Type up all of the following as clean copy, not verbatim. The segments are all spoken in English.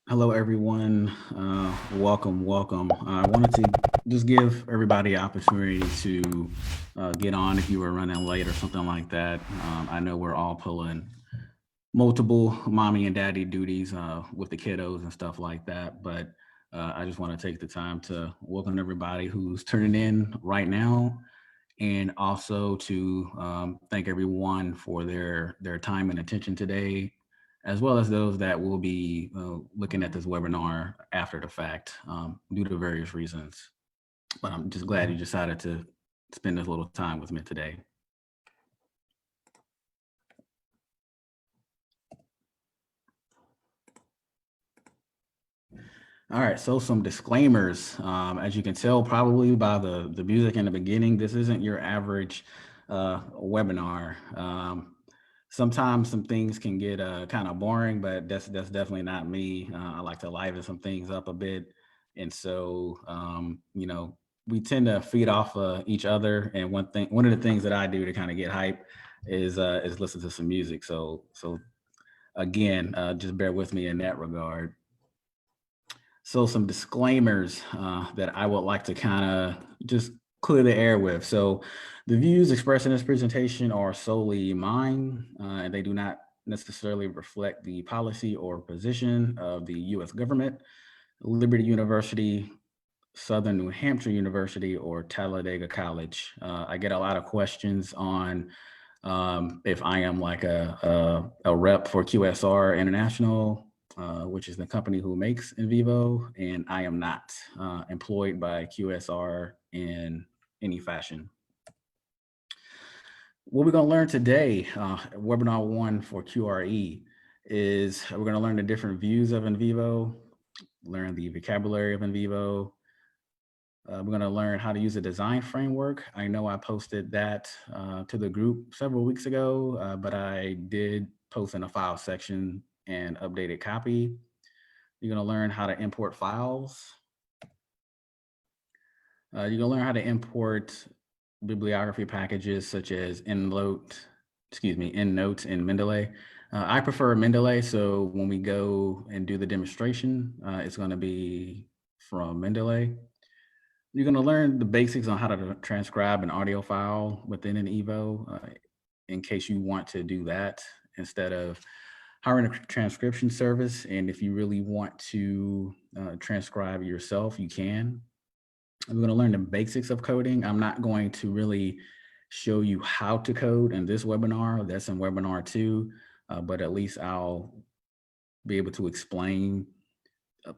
Hello, everyone. Welcome. I wanted to just give everybody an opportunity to get on if you were running late or something like that. I know we're all pulling multiple mommy and daddy duties with the kiddos and stuff like that, but I just want to take the time to welcome everybody who's turning in right now, and also to thank everyone for their time and attention today, as well as those that will be looking at this webinar after the fact due to various reasons. But I'm just glad you decided to spend this little time with me today. All right, so some disclaimers. As you can tell, probably by the music in the beginning, this isn't your average webinar. Sometimes some things can get kind of boring, but that's definitely not me. I like to liven some things up a bit, and so we tend to feed off each other. And one of the things that I do to kind of get hype is listen to some music. So again, just bear with me in that regard. So some disclaimers that I would like to kind of just clear the air with. So the views expressed in this presentation are solely mine, and they do not necessarily reflect the policy or position of the U.S. government, Liberty University, Southern New Hampshire University, or Talladega College. I get a lot of questions on if I am like a rep for QSR International, which is the company who makes NVivo, and I am not employed by QSR in any fashion. What we're going to learn today, webinar 1 for QRE, is we're going to learn the different views of NVivo, learn the vocabulary of NVivo. We're going to learn how to use a design framework. I know I posted that to the group several weeks ago, but I did post in a file section and updated copy. You're going to learn how to import files. You're going to learn how to import bibliography packages such as EndNote and Mendeley. I prefer Mendeley, so when we go and do the demonstration, it's going to be from Mendeley. You're going to learn the basics on how to transcribe an audio file within NVivo in case you want to do that instead of hiring a transcription service. And if you really want to transcribe yourself, you can. I'm going to learn the basics of coding. I'm not going to really show you how to code in this webinar. That's in webinar 2, but at least I'll be able to explain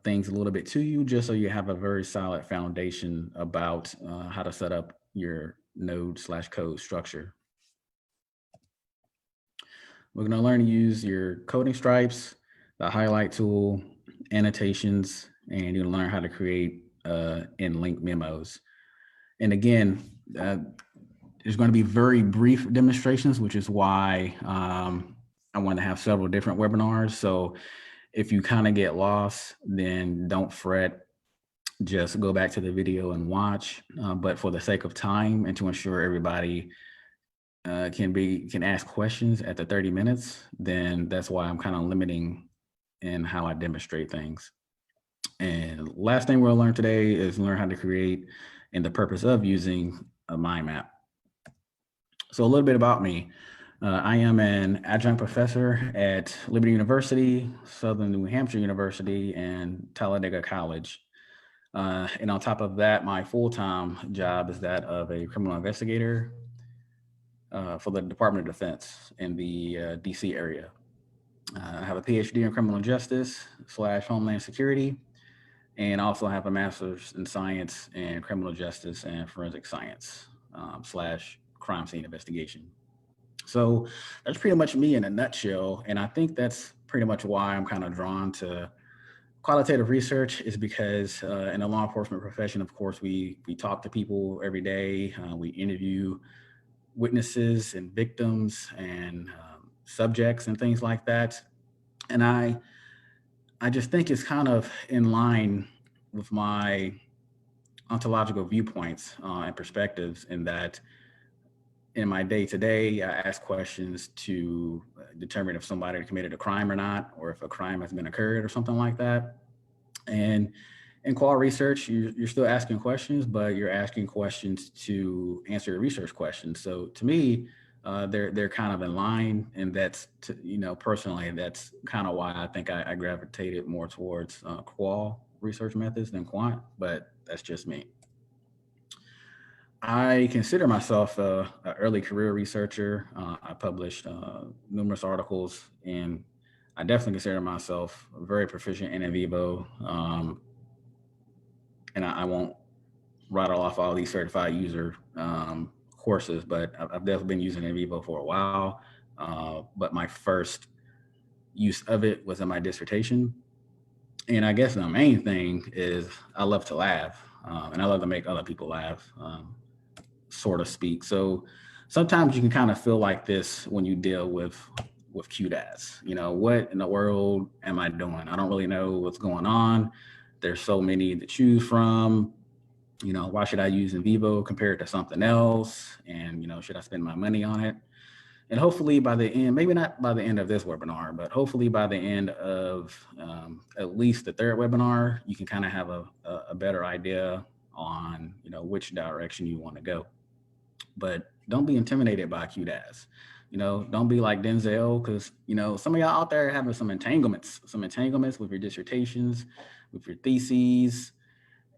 things a little bit to you, just so you have a very solid foundation about how to set up your node/code structure. We're going to learn to use your coding stripes, the highlight tool, annotations, and you're going to learn how to create and link memos. And again, there's going to be very brief demonstrations, which is why I want to have several different webinars. So if you kind of get lost, then don't fret. Just go back to the video and watch. But for the sake of time and to ensure everybody can ask questions at the 30 minutes, then that's why I'm kind of limiting in how I demonstrate things. And last thing we'll learn today is learn how to create and the purpose of using a mind map. So a little bit about me. I am an adjunct professor at Liberty University, Southern New Hampshire University, and Talladega College. And on top of that, my full-time job is that of a criminal investigator for the Department of Defense in the DC area. I have a PhD in criminal justice / Homeland Security, and also have a master's in science and criminal justice and forensic science / crime scene investigation. So that's pretty much me in a nutshell. And I think that's pretty much why I'm kind of drawn to qualitative research, is because in the law enforcement profession, of course, we talk to people every day. We interview witnesses and victims and subjects and things like that. And I just think it's kind of in line with my ontological viewpoints and perspectives, in that in my day-to-day, I ask questions to determine if somebody committed a crime or not, or if a crime has been occurred or something like that. And in qual research, you're still asking questions, but you're asking questions to answer research questions. So to me, they're kind of in line, and that's personally, that's kind of why I think I gravitated more towards qual research methods than quant, but that's just me. I consider myself an early career researcher. I published numerous articles, and I definitely consider myself very proficient in NVivo. And I won't rattle off all these certified user courses, but I've definitely been using NVivo for a while. But my first use of it was in my dissertation. And I guess the main thing is I love to laugh, and I love to make other people laugh, sort of speak. So sometimes you can kind of feel like this when you deal with QDAS. What in the world am I doing? I don't really know what's going on. There's so many to choose from. Why should I use NVivo compared to something else? And, should I spend my money on it? And hopefully by the end, maybe not by the end of this webinar, but hopefully by the end of at least the third webinar, you can kind of have a better idea on, which direction you want to go. But don't be intimidated by QDAS. Don't be like Denzel, because, some of y'all out there having some entanglements with your dissertations, with your theses,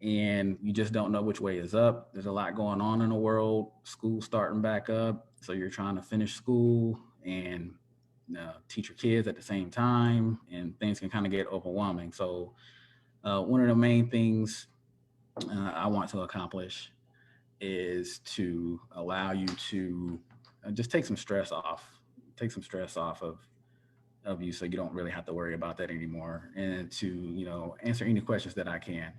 and you just don't know which way is up. There's a lot going on in the world. School's starting back up. So you're trying to finish school and teach your kids at the same time, and things can kind of get overwhelming. So one of the main things I want to accomplish is to allow you to just take some stress off of you, so you don't really have to worry about that anymore, and to answer any questions that I can.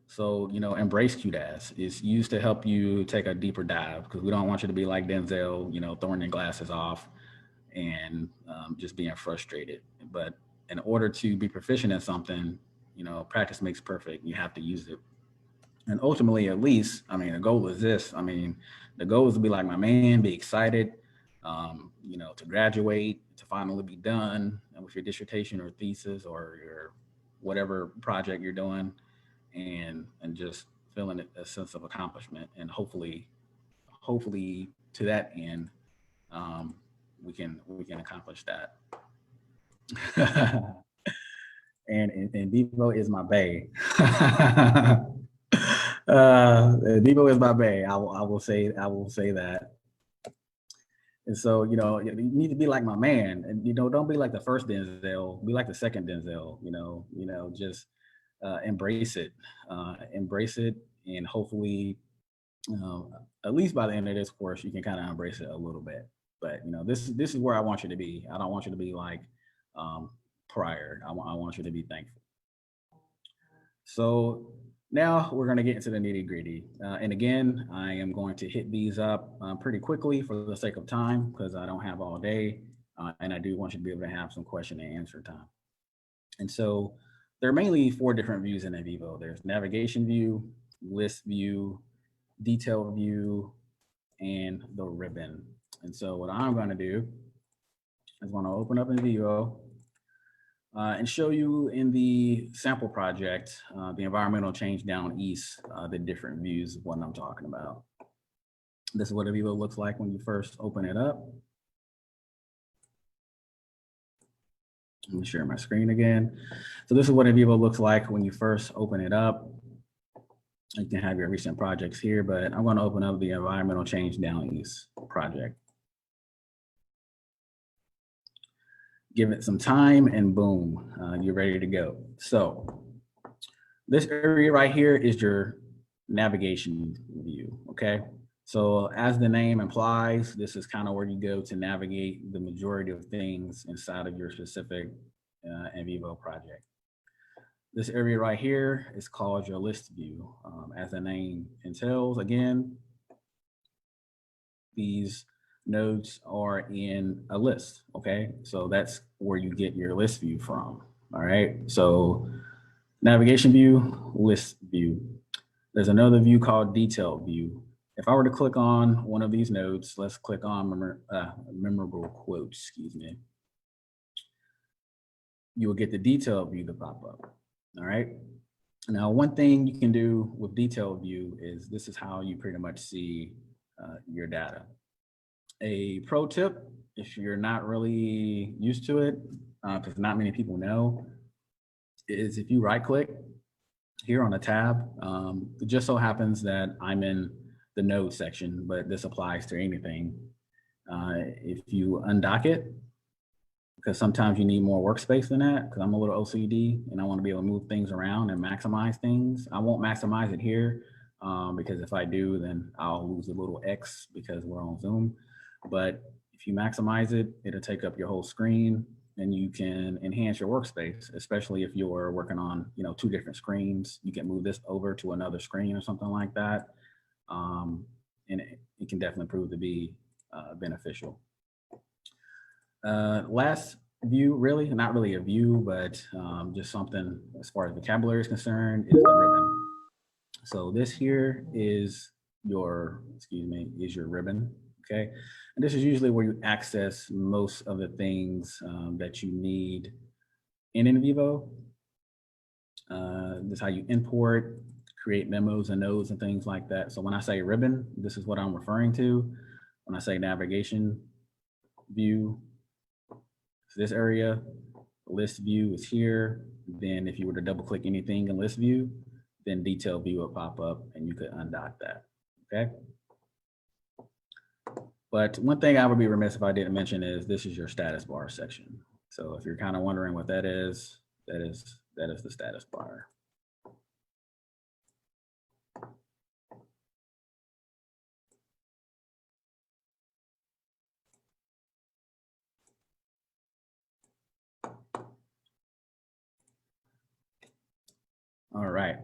So, embrace QDAS. It's used to help you take a deeper dive, because we don't want you to be like Denzel, throwing your glasses off and just being frustrated. But in order to be proficient in something, practice makes perfect. You have to use it. And ultimately, at least, the goal is this. The goal is to be like my man, be excited, to graduate, to finally be done with your dissertation or thesis or your whatever project you're doing, and just feeling a sense of accomplishment. And hopefully to that end, we can accomplish that. and NVivo is my bae. NVivo is my bae. I will say that. And so, you need to be like my man, and don't be like the first Denzel. Be like the second Denzel. Just embrace it, and hopefully, at least by the end of this course, you can kind of embrace it a little bit. But this is where I want you to be. I don't want you to be like prior. I want you to be thankful. So now we're going to get into the nitty gritty. And again, I am going to hit these up pretty quickly for the sake of time, because I don't have all day. And I do want you to be able to have some question and answer time. And so there are mainly 4 different views in NVivo. There's navigation view, list view, detailed view, and the ribbon. And so what I'm going to do is going to open up NVivo and show you in the sample project, the environmental change down east, the different views of what I'm talking about. This is what NVivo looks like when you first open it up. Let me share my screen again. So this is what NVivo looks like when you first open it up. You can have your recent projects here, but I'm going to open up the environmental change down east project. Give it some time and boom, you're ready to go. So this area right here is your navigation view, okay? So as the name implies, this is kind of where you go to navigate the majority of things inside of your specific NVivo project. This area right here is called your list view. As the name entails, again, these nodes are in a list, okay? So that's where you get your list view from, all right? So navigation view, list view. There's another view called detailed view. If I were to click on one of these nodes, let's click on memorable quotes, excuse me, you will get the detailed view to pop up. All right. Now, one thing you can do with detailed view is this is how you pretty much see your data. A pro tip, if you're not really used to it, because not many people know, is if you right click here on a tab, it just so happens that I'm in the node section, but this applies to anything. If you undock it, because sometimes you need more workspace than that, because I'm a little OCD and I want to be able to move things around and maximize things. I won't maximize it here because if I do, then I'll lose a little X because we're on Zoom. But if you maximize it, it'll take up your whole screen and you can enhance your workspace, especially if you're working on, two different screens. You can move this over to another screen or something like that. And it can definitely prove to be beneficial. Last view, really, not really a view, but just something as far as vocabulary is concerned, is the ribbon. So this here is your ribbon, okay? And this is usually where you access most of the things that you need in NVivo. This is how you import, create memos and nodes and things like that. So when I say ribbon, this is what I'm referring to. When I say navigation view, this area, list view is here. Then if you were to double click anything in list view, then detail view will pop up and you could undock that, okay? But one thing I would be remiss if I didn't mention is this is your status bar section. So if you're kind of wondering what that is the status bar. All right,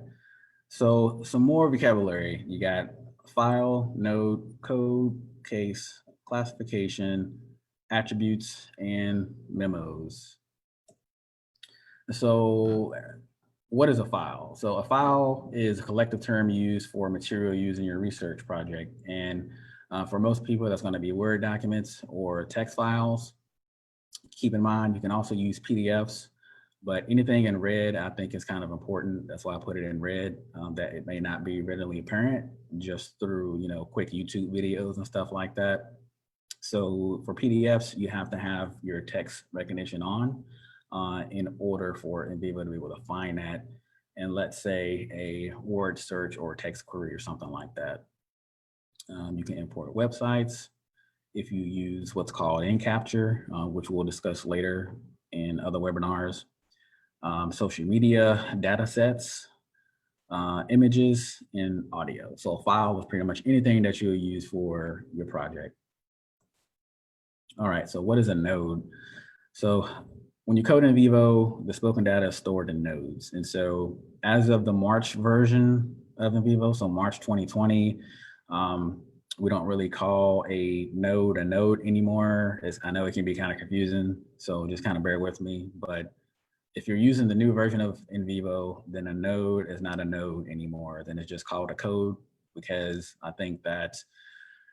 so some more vocabulary. You got file, node, code, case, classification, attributes, and memos. So what is a file? So a file is a collective term used for material used in your research project. And for most people, that's going to be Word documents or text files. Keep in mind, you can also use PDFs. But anything in red, I think is kind of important. That's why I put it in red, that it may not be readily apparent just through, quick YouTube videos and stuff like that. So for PDFs, you have to have your text recognition on in order for NVivo to be able to find that. And let's say a word search or text query or something like that. You can import websites if you use what's called nCapture, which we'll discuss later in other webinars. Social media, data sets, images, and audio. So a file is pretty much anything that you'll use for your project. All right, so what is a node? So when you code in NVivo, the spoken data is stored in nodes. And so as of the March version of NVivo, so March 2020, we don't really call a node anymore. I know it can be kind of confusing, so just kind of bear with me. But if you're using the new version of NVivo, then a node is not a node anymore. Then it's just called a code, because I think that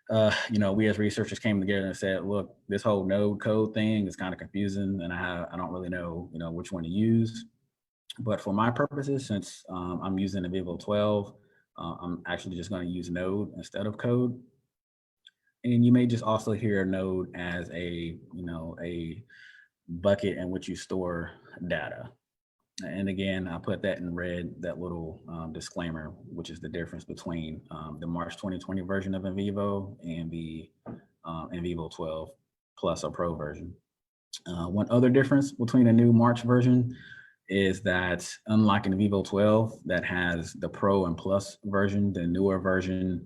we as researchers came together and said, look, this whole node code thing is kind of confusing, and I don't really know, which one to use. But for my purposes, since I'm using NVivo 12, I'm actually just going to use node instead of code. And you may just also hear node as a bucket in which you store data. And again, I put that in red, that little disclaimer, which is the difference between the March 2020 version of NVivo and the NVivo 12 Plus or Pro version. One other difference between the new March version is that, unlike NVivo 12 that has the Pro and Plus version, the newer version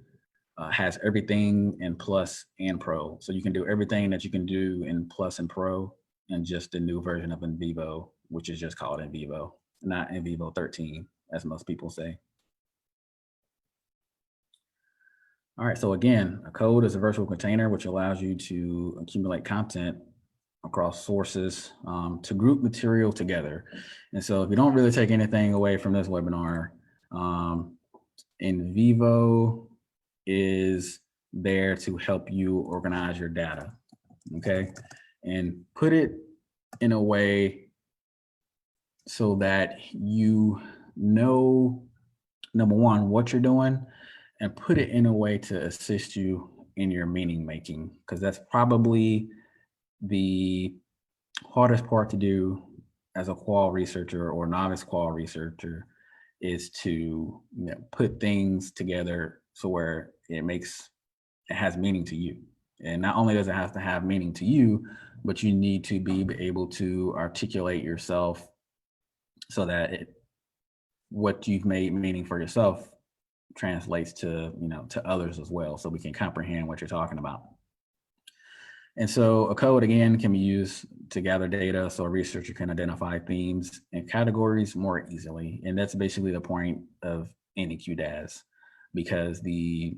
has everything in Plus and Pro. So you can do everything that you can do in Plus and Pro in just the new version of NVivo, which is just called NVivo, not NVivo 13, as most people say. All right, so again, a code is a virtual container which allows you to accumulate content across sources to group material together. And so if you don't really take anything away from this webinar, NVivo is there to help you organize your data, okay? And put it in a way so that you know, number one, what you're doing, and put it in a way to assist you in your meaning making, because that's probably the hardest part to do as a qual researcher or novice qual researcher, is to put things together so where it has meaning to you. And not only does it have to have meaning to you, but you need to be able to articulate yourself so that what you've made meaning for yourself translates to to others as well, so we can comprehend what you're talking about. And so a code, again, can be used to gather data so a researcher can identify themes and categories more easily. And that's basically the point of any QDAS, because the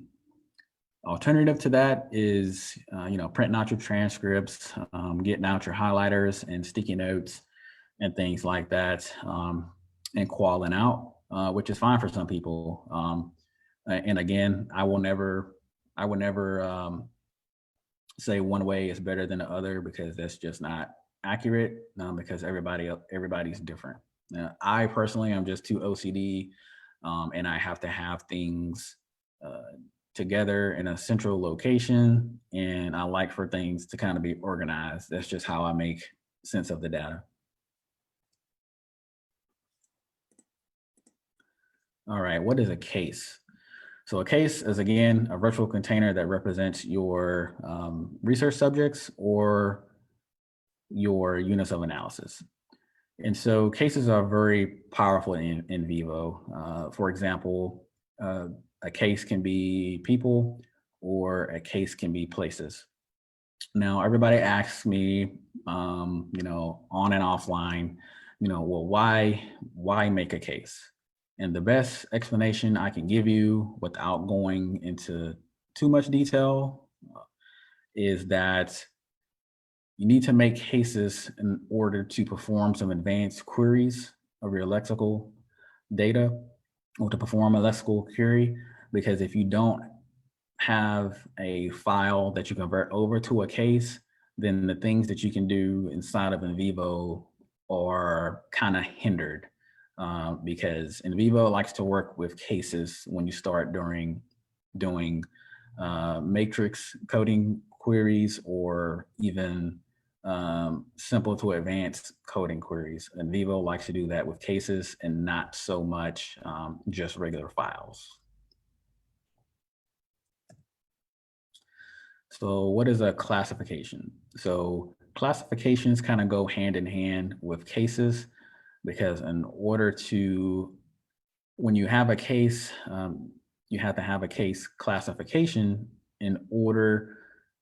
alternative to that is, printing out your transcripts, getting out your highlighters and sticky notes and things like that, and qualling out, which is fine for some people. And again, I will never say one way is better than the other, because that's just not accurate, because everybody's different. I personally am just too OCD, and I have to have things together in a central location, and I like for things to kind of be organized. That's just how I make sense of the data. All right, what is a case? So a case is, again, a virtual container that represents your research subjects or your units of analysis. And so cases are very powerful in NVivo. For example, a case can be people, or a case can be places. Now, everybody asks me, on and offline, well, why make a case? And the best explanation I can give you without going into too much detail is that you need to make cases in order to perform some advanced queries of your lexical data, or to perform a lexical query. Because if you don't have a file that you convert over to a case, then the things that you can do inside of NVivo are kind of hindered, because NVivo likes to work with cases when you start doing matrix coding queries, or even simple to advanced coding queries. NVivo likes to do that with cases and not so much just regular files. So what is a classification? So classifications kind of go hand in hand with cases, because in order to, when you have a case, you have to have a case classification in order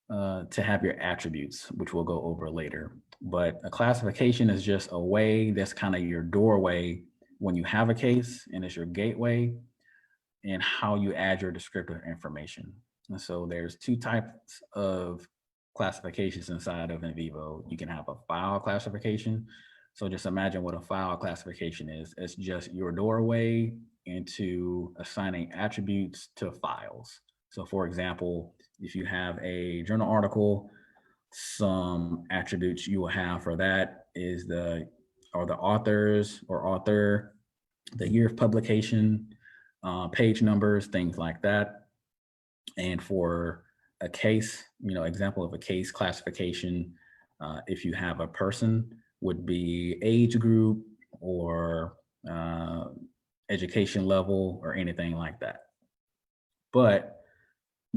to have your attributes, which we'll go over later. But a classification is just a way, that's kind of your doorway when you have a case, and it's your gateway and how you add your descriptive information. And so there's two types of classifications inside of NVivo. You can have a file classification. So just imagine what a file classification is. It's just your doorway into assigning attributes to files. So for example, if you have a journal article, some attributes you will have for that is the authors or author, the year of publication, page numbers, things like that. And for a case, example of a case classification, if you have a person, would be age group, or education level, or anything like that. But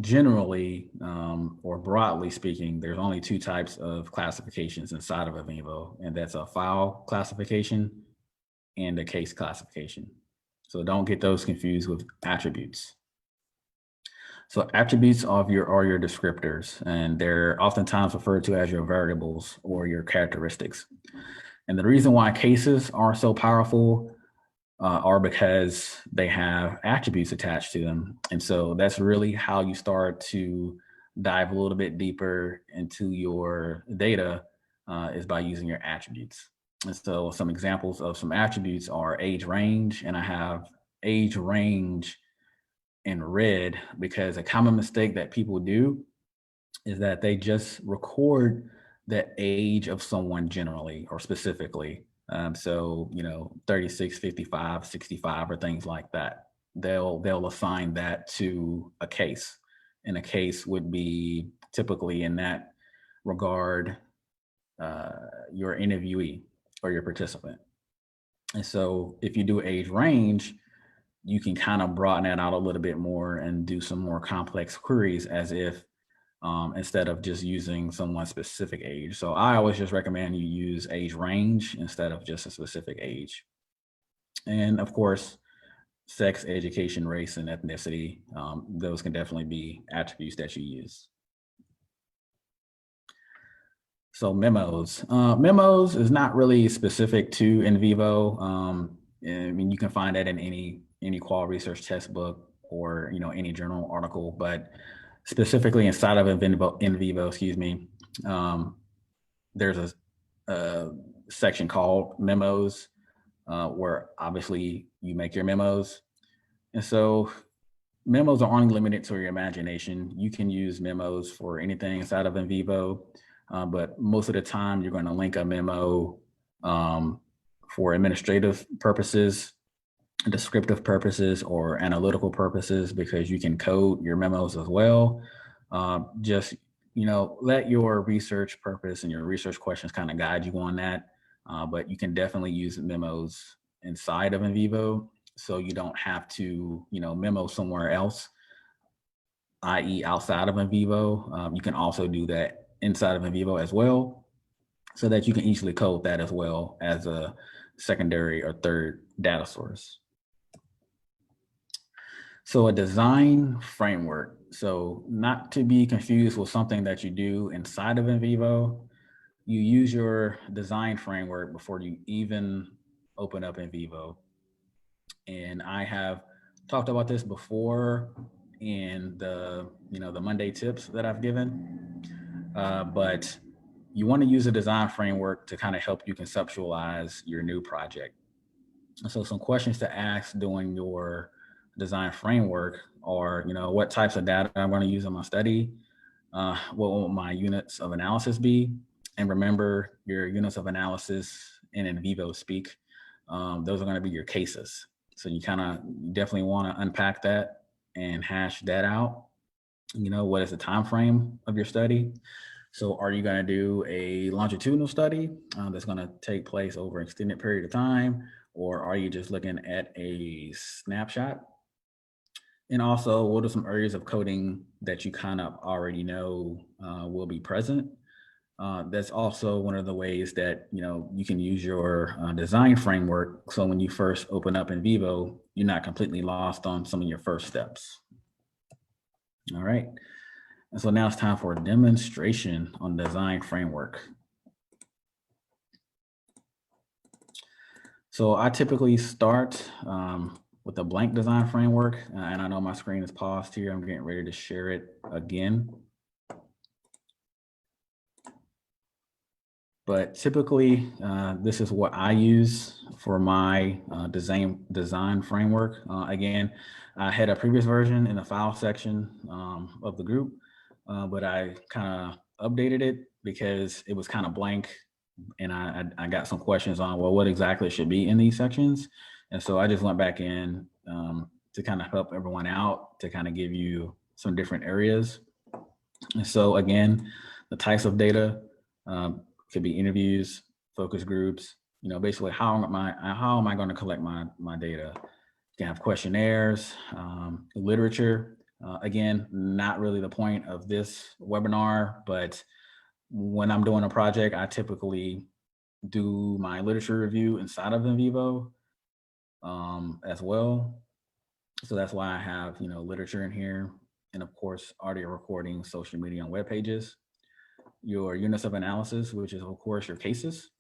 generally, or broadly speaking, there's only two types of classifications inside of NVivo, and that's a file classification and a case classification. So don't get those confused with attributes. So attributes are your descriptors, and they're oftentimes referred to as your variables or your characteristics. And the reason why cases are so powerful are because they have attributes attached to them. And so that's really how you start to dive a little bit deeper into your data, is by using your attributes. And so some examples of some attributes are age range, and I have age range in red, because a common mistake that people do is that they just record the age of someone generally or specifically. So, 36, 55, 65, or things like that. They'll assign that to a case. And a case would be typically, in that regard, your interviewee or your participant. And so if you do age range, you can kind of broaden that out a little bit more and do some more complex queries, as if instead of just using someone's specific age. So I always just recommend you use age range instead of just a specific age. And of course, sex, education, race, and ethnicity, those can definitely be attributes that you use. So memos. Memos is not really specific to NVivo. I mean, you can find that in any qual research textbook or any journal article, but specifically inside of NVivo, excuse me, there's a section called memos, where obviously you make your memos. And so memos are only limited to your imagination. You can use memos for anything inside of NVivo, but most of the time you're going to link a memo for administrative purposes, descriptive purposes, or analytical purposes, because you can code your memos as well. Just let your research purpose and your research questions kind of guide you on that. But you can definitely use memos inside of NVivo, so you don't have to memo somewhere else, i.e. outside of NVivo. You can also do that inside of NVivo as well, so that you can easily code that as well as a secondary or third data source. So a design framework. So not to be confused with something that you do inside of NVivo. You use your design framework before you even open up NVivo. And I have talked about this before in the Monday tips that I've given. But you want to use a design framework to kind of help you conceptualize your new project. So some questions to ask during your design framework are, what types of data I'm going to use in my study? What will my units of analysis be? And remember, your units of analysis in NVivo speak, those are going to be your cases. So you definitely want to unpack that and hash that out. What is the time frame of your study? So are you going to do a longitudinal study that's going to take place over an extended period of time, or are you just looking at a snapshot? And also, what are some areas of coding that you kind of already know will be present? That's also one of the ways that you can use your design framework. So when you first open up NVivo, you're not completely lost on some of your first steps. All right. And so now it's time for a demonstration on design framework. So I typically start with a blank design framework, and I know my screen is paused here. I'm getting ready to share it again. But typically, this is what I use for my design framework. Again, I had a previous version in the file section of the group, but I kind of updated it because it was kind of blank, and I got some questions on, well, what exactly should be in these sections. And so I just went back in to kind of help everyone out, to kind of give you some different areas. And so again, the types of data could be interviews, focus groups, basically how am I going to collect my data? You can have questionnaires, literature. Again, not really the point of this webinar, but when I'm doing a project, I typically do my literature review inside of NVivo as well. So that's why I have, literature in here. And of course, audio recording, social media, and web pages. Your units of analysis, which is of course your cases.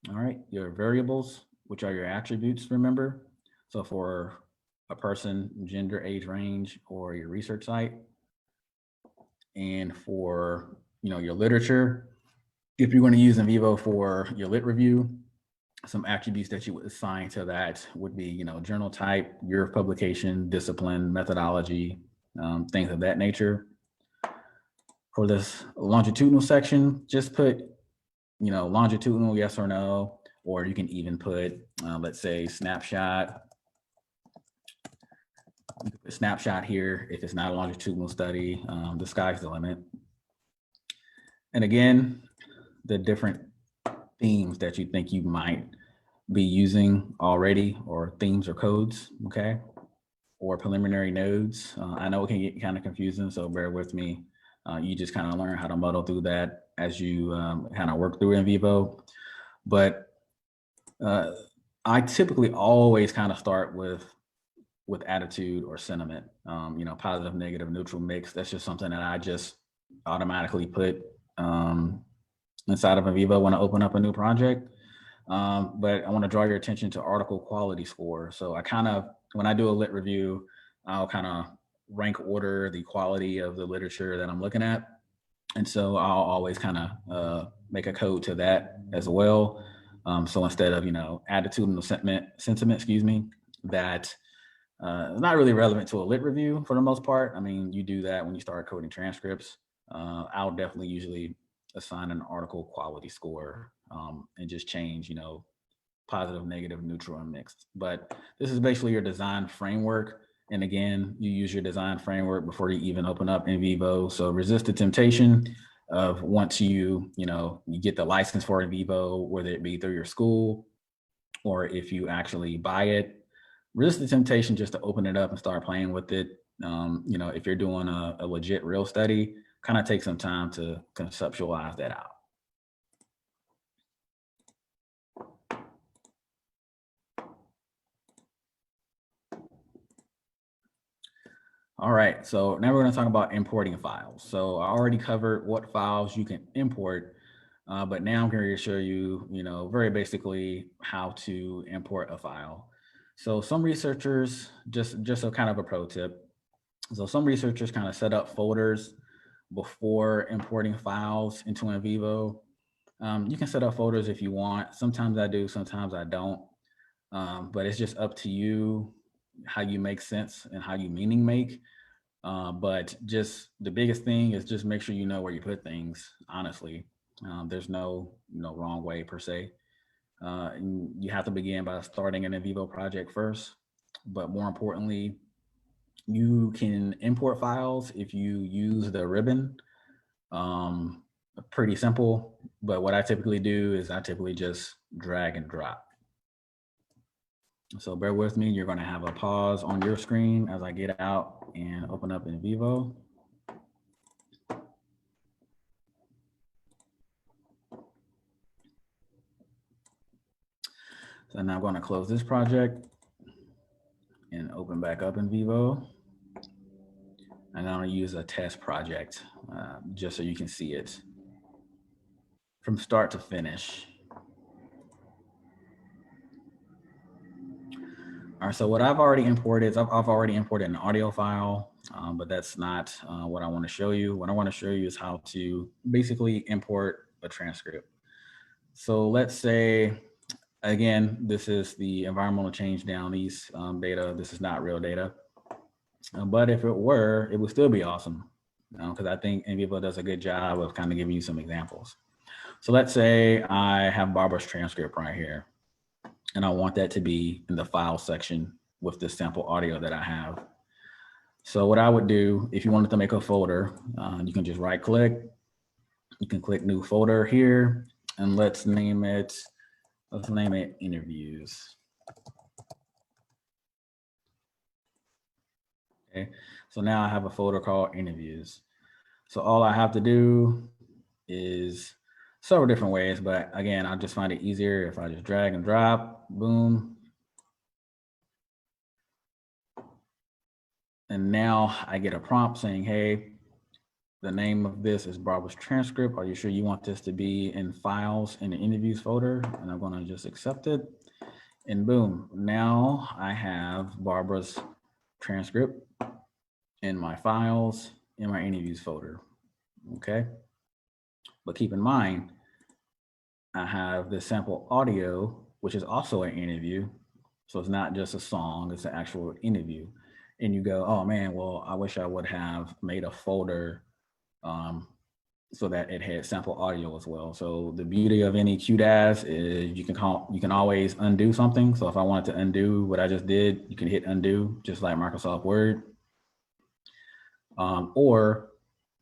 All right, your variables, which are your attributes, remember. So for a person, gender, age range, or your research site. And for your literature, if you're going to use NVivo for your lit review, some attributes that you would assign to that would be, you know, journal type, year of publication, discipline, methodology, things of that nature. For this longitudinal section, just put, you know, longitudinal, yes or no, or you can even put, let's say, snapshot. You can put snapshot here if it's not a longitudinal study. The sky's the limit. And again, the different themes that you think you might be using already, or themes or codes, okay, or preliminary nodes. I know it can get kind of confusing, so bear with me. You just kind of learn how to muddle through that as you kind of work through NVivo. But I typically always kind of start with attitude or sentiment, you know, positive, negative, neutral, mix. That's just something that I just automatically put inside of NVivo when I open up a new project. But I want to draw your attention to article quality score. So I kind of, when I do a lit review, I'll kind of rank order the quality of the literature that I'm looking at. And so I'll always kind of make a code to that as well. So instead of, you know, attitudinal sentiment, excuse me, that not really relevant to a lit review for the most part. I mean, you do that when you start coding transcripts. I'll definitely usually assign an article quality score and just change, you know, positive, negative, neutral, and mixed. But this is basically your design framework. And again, you use your design framework before you even open up NVivo. So resist the temptation of once you get the license for NVivo, whether it be through your school or if you actually buy it, resist the temptation just to open it up and start playing with it. You know, if you're doing a legit real study, kind of take some time to conceptualize that out. All right, so now we're going to talk about importing files. So I already covered what files you can import, but now I'm going to show you, very basically how to import a file. So some researchers, just a kind of a pro tip. So some researchers kind of set up folders before importing files into NVivo. You can set up folders if you want. Sometimes I do, sometimes I don't. But it's just up to you how you make sense and how you meaning make. But just the biggest thing is just make sure you know where you put things, honestly. There's no wrong way per se. You have to begin by starting an NVivo project first. But more importantly, you can import files if you use the ribbon. Pretty simple, but what I typically do is I typically just drag and drop. So bear with me, you're going to have a pause on your screen as I get out and open up NVivo. So now I'm going to close this project and open back up NVivo. And I'm going to use a test project just so you can see it from start to finish. All right, so what I've already imported is I've already imported an audio file, but that's not what I want to show you. What I want to show you is how to basically import a transcript. So let's say, again, this is the environmental change down east data. This is not real data. But if it were, it would still be awesome because I think NVivo does a good job of kind of giving you some examples. So let's say I have Barbara's transcript right here, and I want that to be in the file section with the sample audio that I have. So what I would do, if you wanted to make a folder, you can just right click, you can click new folder here, and let's name it interviews. Okay, so now I have a folder called interviews. So all I have to do is several different ways, but again, I just find it easier if I just drag and drop, boom. And now I get a prompt saying, hey, the name of this is Barbara's transcript. Are you sure you want this to be in files in the interviews folder? And I'm gonna just accept it. And boom, now I have Barbara's transcript in my files in my interviews folder, okay? But keep in mind, I have the sample audio which is also an interview. So it's not just a song, it's an actual interview. And you go, oh man, well, I wish I would have made a folder so that it had sample audio as well. So the beauty of any QDAS is you can always undo something. So if I wanted to undo what I just did, you can hit undo, just like Microsoft Word. Or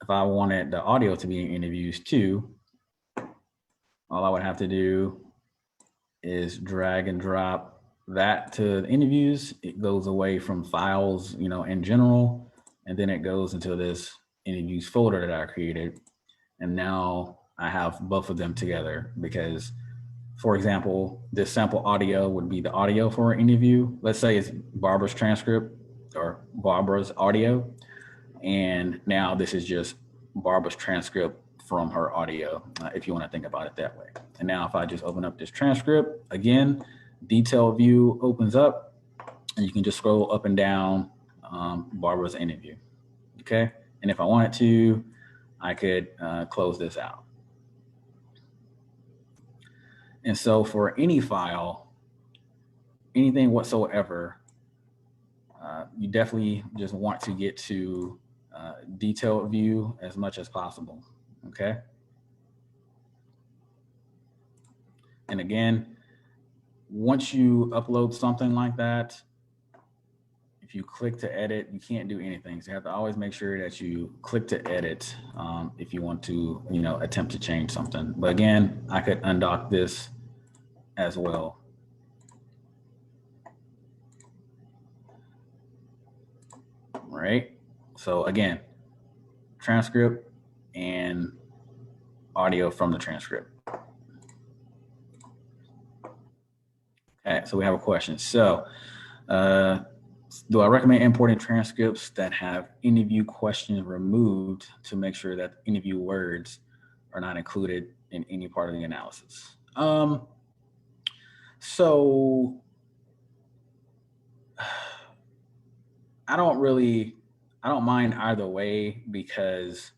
if I wanted the audio to be in interviews too, all I would have to do is drag and drop that to the interviews. It goes away from files, in general, and then it goes into this interviews folder that I created. And now I have both of them together because, for example, this sample audio would be the audio for an interview. Let's say it's Barbara's transcript or Barbara's audio. And now this is just Barbara's transcript from her audio, if you want to think about it that way. And now if I just open up this transcript, again, detail view opens up and you can just scroll up and down Barbara's interview, okay? And if I wanted to, I could close this out. And so for any file, anything whatsoever, you definitely just want to get to detailed view as much as possible, okay? And again, once you upload something like that, if you click to edit, you can't do anything. So you have to always make sure that you click to edit if you want to, attempt to change something. But again, I could undock this as well. Right? So again, transcript and audio from the transcript. Okay, so we have a question. So, do I recommend importing transcripts that have interview questions removed to make sure that interview words are not included in any part of the analysis? So I don't mind either way because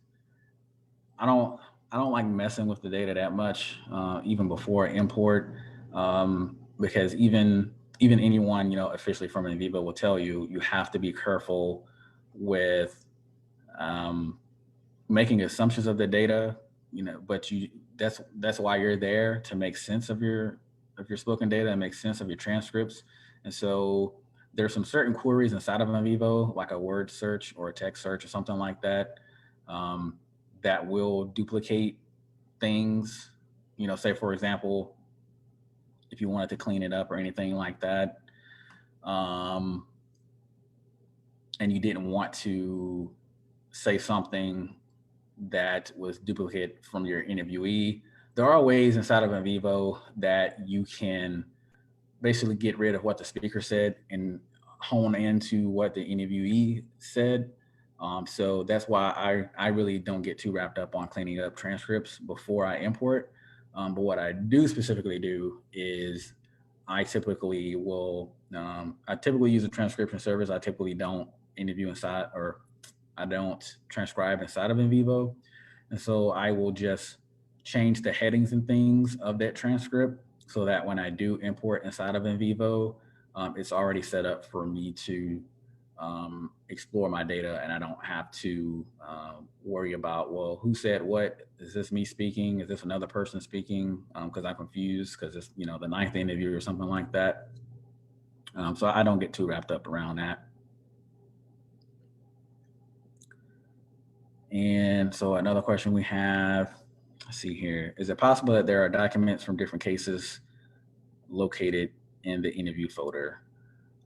I don't like messing with the data that much, even before import, because even anyone, officially from NVivo will tell you, you have to be careful with making assumptions of the data, but that's why you're there, to make sense of your spoken data and make sense of your transcripts. And so there's some certain queries inside of NVivo, like a word search or a text search or something like that, that will duplicate things. Say for example, if you wanted to clean it up or anything like that, and you didn't want to say something that was duplicate from your interviewee, there are ways inside of NVivo that you can basically get rid of what the speaker said and hone into what the interviewee said. So that's why I really don't get too wrapped up on cleaning up transcripts before I import. But what I do specifically do is I typically use a transcription service. I typically don't interview inside, or I don't transcribe inside of NVivo. And so I will just change the headings and things of that transcript so that when I do import inside of NVivo, it's already set up for me to explore my data, and I don't have to worry about, well, who said what? Is this me speaking? Is this another person speaking? Because I'm confused because it's the ninth interview or something like that. So I don't get too wrapped up around that. And so another question we have, let's see here. Is it possible that there are documents from different cases located in the interview folder?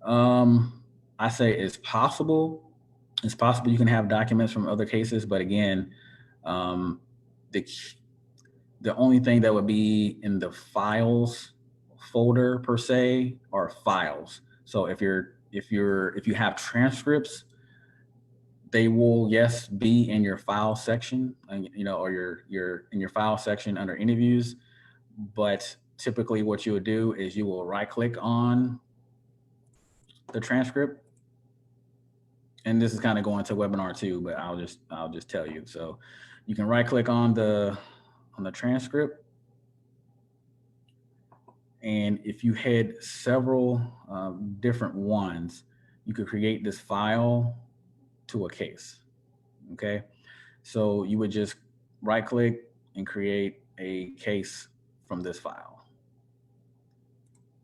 I say it's possible. It's possible you can have documents from other cases, but again, the only thing that would be in the files folder per se are files. So if you have transcripts, they will, yes, be in your file section, or your in your file section under interviews. But typically what you would do is you will right click on the transcript. And this is kind of going to webinar too, but I'll just tell you. So you can right click on the transcript, And if you had several different ones, you could create this file to a case. Okay. So you would just right click and create a case from this file.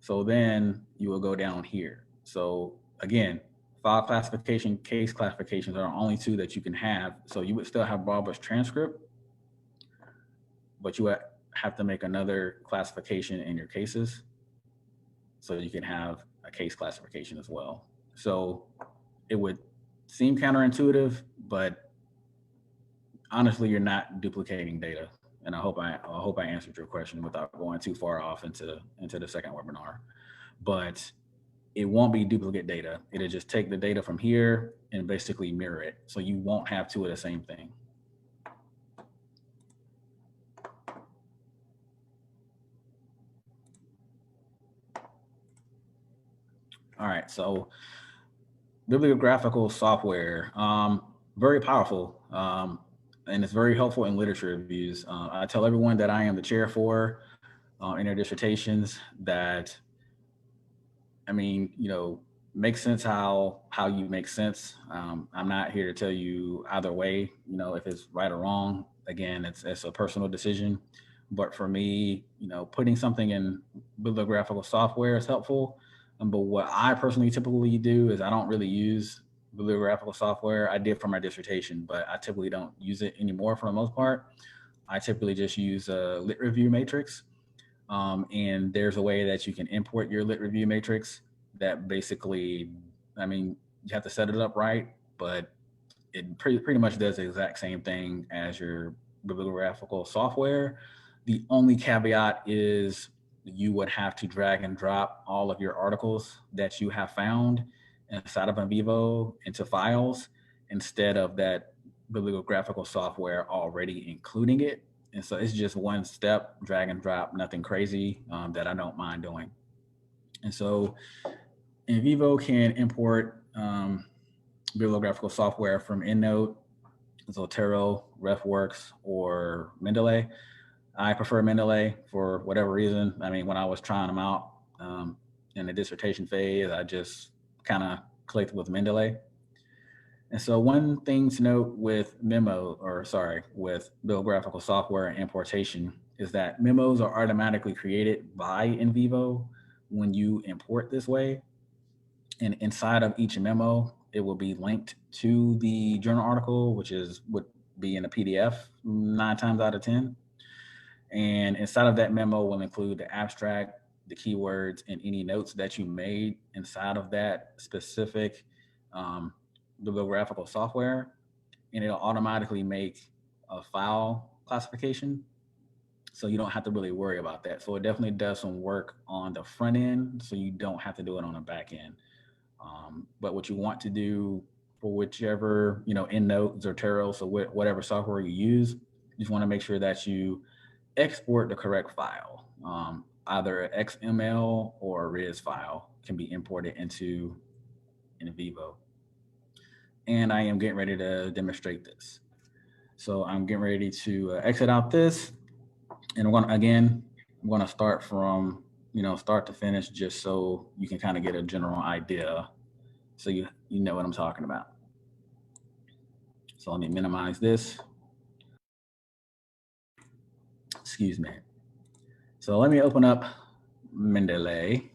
So then you will go down here. So again, file classification, case classifications are the only two that you can have. So you would still have Barbara's transcript, but you would have to make another classification in your cases. So you can have a case classification as well. So it would seem counterintuitive, but honestly, you're not duplicating data. And I hope I answered your question without going too far off into the second webinar. But it won't be duplicate data. It'll just take the data from here and basically mirror it. So you won't have two of the same thing. All right, so bibliographical software, very powerful, and it's very helpful in literature reviews. I tell everyone that I am the chair for in their dissertations that, I mean, you know, make sense how you make sense. I'm not here to tell you either way, you know, if it's right or wrong. Again, it's a personal decision. But for me, you know, putting something in bibliographical software is helpful. But what I personally typically do is I don't really use bibliographical software. I did for my dissertation, but I typically don't use it anymore for the most part. I typically just use a lit review matrix. And there's a way that you can import your lit review matrix that basically, I mean, you have to set it up right, but it pretty much does the exact same thing as your bibliographical software. The only caveat is you would have to drag and drop all of your articles that you have found inside of NVivo into files instead of that bibliographical software already including it. And so it's just one step, drag and drop, nothing crazy that I don't mind doing. And so NVivo can import bibliographical software from EndNote, Zotero, RefWorks, or Mendeley. I prefer Mendeley for whatever reason. I mean, when I was trying them out in the dissertation phase, I just kind of clicked with Mendeley. And so one thing to note with with bibliographical software importation is that memos are automatically created by NVivo when you import this way. And inside of each memo, it will be linked to the journal article, which would be in a PDF 9 times out of 10. And inside of that memo will include the abstract, the keywords, and any notes that you made inside of that specific bibliographical software. And it'll automatically make a file classification. So you don't have to really worry about that. So it definitely does some work on the front end, so you don't have to do it on the back end. But what you want to do for whichever, you know, EndNote, Zotero, so whatever software you use, you just want to make sure that you export the correct file. Either XML or a RIS file can be imported into NVivo. And I am getting ready to demonstrate this. So I'm getting ready to exit out this. And I'm going to start from, you know, start to finish, just so you can kind of get a general idea. So you know what I'm talking about. So let me minimize this. Excuse me. So let me open up Mendeley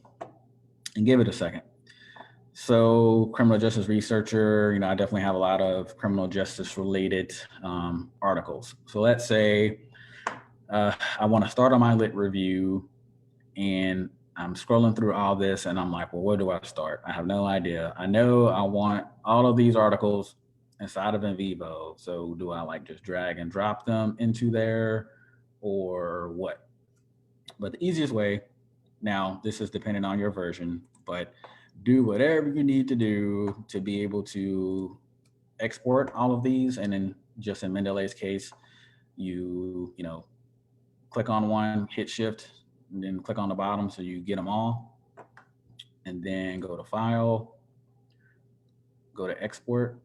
and give it a second. So criminal justice researcher, you know, I definitely have a lot of criminal justice related articles. So let's say I want to start on my lit review and I'm scrolling through all this and I'm like, well, where do I start? I have no idea. I know I want all of these articles inside of NVivo. So do I like just drag and drop them into there or what? But the easiest way, now this is dependent on your version, but do whatever you need to do to be able to export all of these. And then just in Mendeley's case, you know, click on one, hit shift, and then click on the bottom so you get them all. And then go to File, go to Export.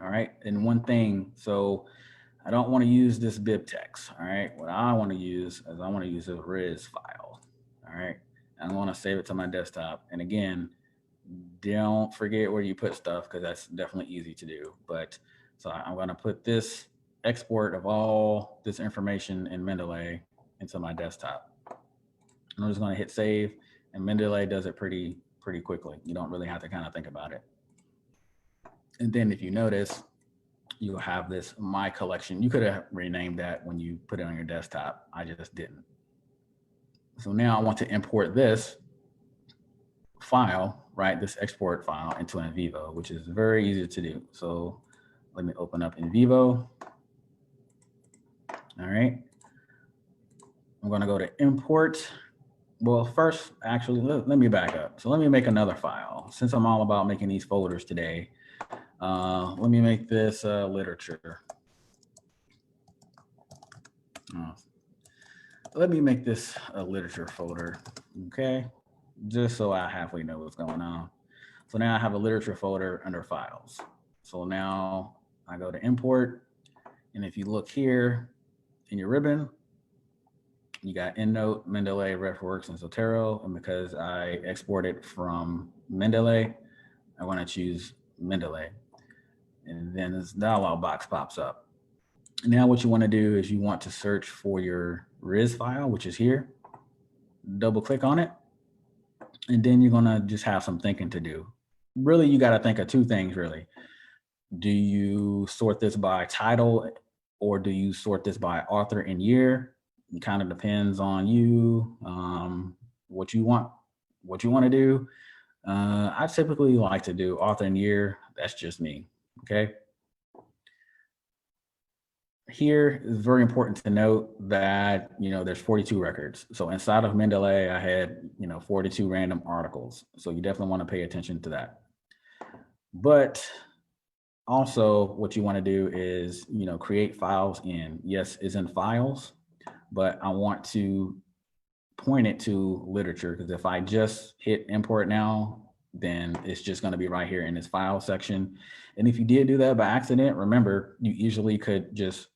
All right, and one thing, so I don't want to use this bibtext. All right. What I want to use is I want to use a Riz file. All right. And I want to save it to my desktop. And again, don't forget where you put stuff because that's definitely easy to do. But so I'm going to put this export of all this information in Mendeley into my desktop. And I'm just going to hit save, and Mendeley does it pretty quickly. You don't really have to kind of think about it. And then if you notice, you'll have this My Collection. You could have renamed that when you put it on your desktop. I just didn't. So now I want to import this file, right, this export file into NVivo, which is very easy to do. So let me open up NVivo. All right. I'm going to go to import. Well, first, actually, let me back up. So let me make another file. Since I'm all about making these folders today, let me make this literature. Let me make this a literature folder, okay? Just so I halfway know what's going on. So now I have a literature folder under files. So now I go to import, and if you look here in your ribbon, you got EndNote, Mendeley, RefWorks, and Zotero. And because I exported from Mendeley, I want to choose Mendeley. And then this dialog box pops up. Now what you want to do is you want to search for your Riz file, which is here. Double click on it. And then you're going to just have some thinking to do. Really, you got to think of two things, really. Do you sort this by title, or do you sort this by author and year? It kind of depends on you, what you want to do. I typically like to do author and year. That's just me. Okay. Here is very important to note that, there's 42 records. So inside of Mendeley, I had, 42 random articles. So you definitely want to pay attention to that. But also what you want to do is, create files is in files, but I want to point it to literature, because if I just hit import now, then it's just going to be right here in this file section. And if you did do that by accident, remember, you easily could just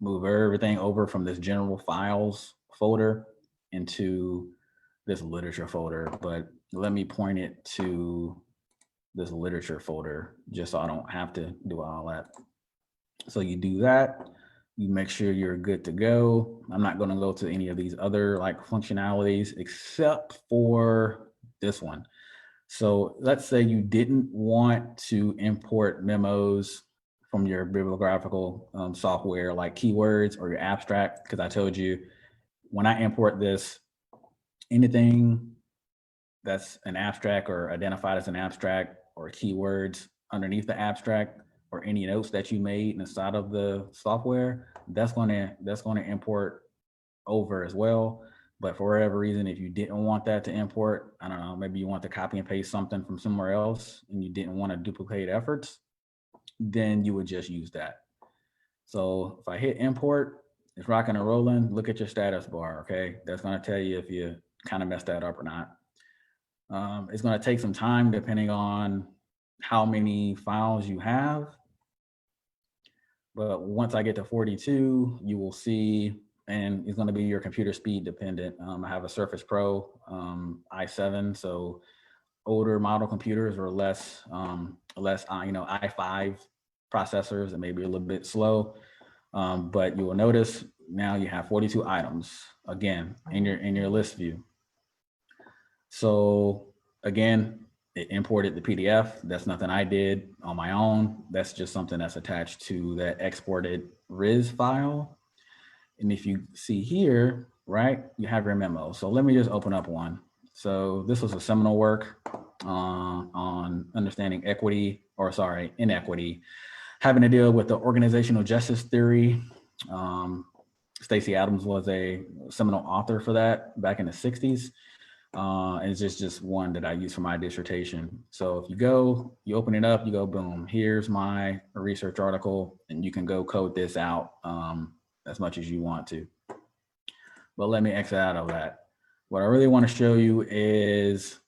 move everything over from this general files folder into this literature folder. But let me point it to this literature folder just so I don't have to do all that. So you do that, you make sure you're good to go. I'm not going to go to any of these other functionalities except for this one. So let's say you didn't want to import memos from your bibliographical software like keywords or your abstract, because I told you when I import this, anything that's an abstract or identified as an abstract or keywords underneath the abstract or any notes that you made inside of the software, that's going to import over as well. But for whatever reason, if you didn't want that to import, I don't know, maybe you want to copy and paste something from somewhere else and you didn't want to duplicate efforts, then you would just use that. So if I hit import, it's rocking and rolling. Look at your status bar, okay? That's going to tell you if you kind of messed that up or not. It's going to take some time depending on how many files you have. But once I get to 42, you will see, and it's going to be your computer speed dependent. I have a Surface Pro i7, so older model computers are less i5 processors and maybe a little bit slow. But you will notice now you have 42 items again in your list view. So again, it imported the PDF. That's nothing I did on my own. That's just something that's attached to that exported Riz file. And if you see here, right, you have your memo. So let me just open up one. So this was a seminal work on understanding inequity, having to deal with the organizational justice theory. Stacey Adams was a seminal author for that back in the 60s. And it's just one that I use for my dissertation. So if you open it up, you go, boom, here's my research article, and you can go code this out as much as you want to. But let me exit out of that. What I really want to show you is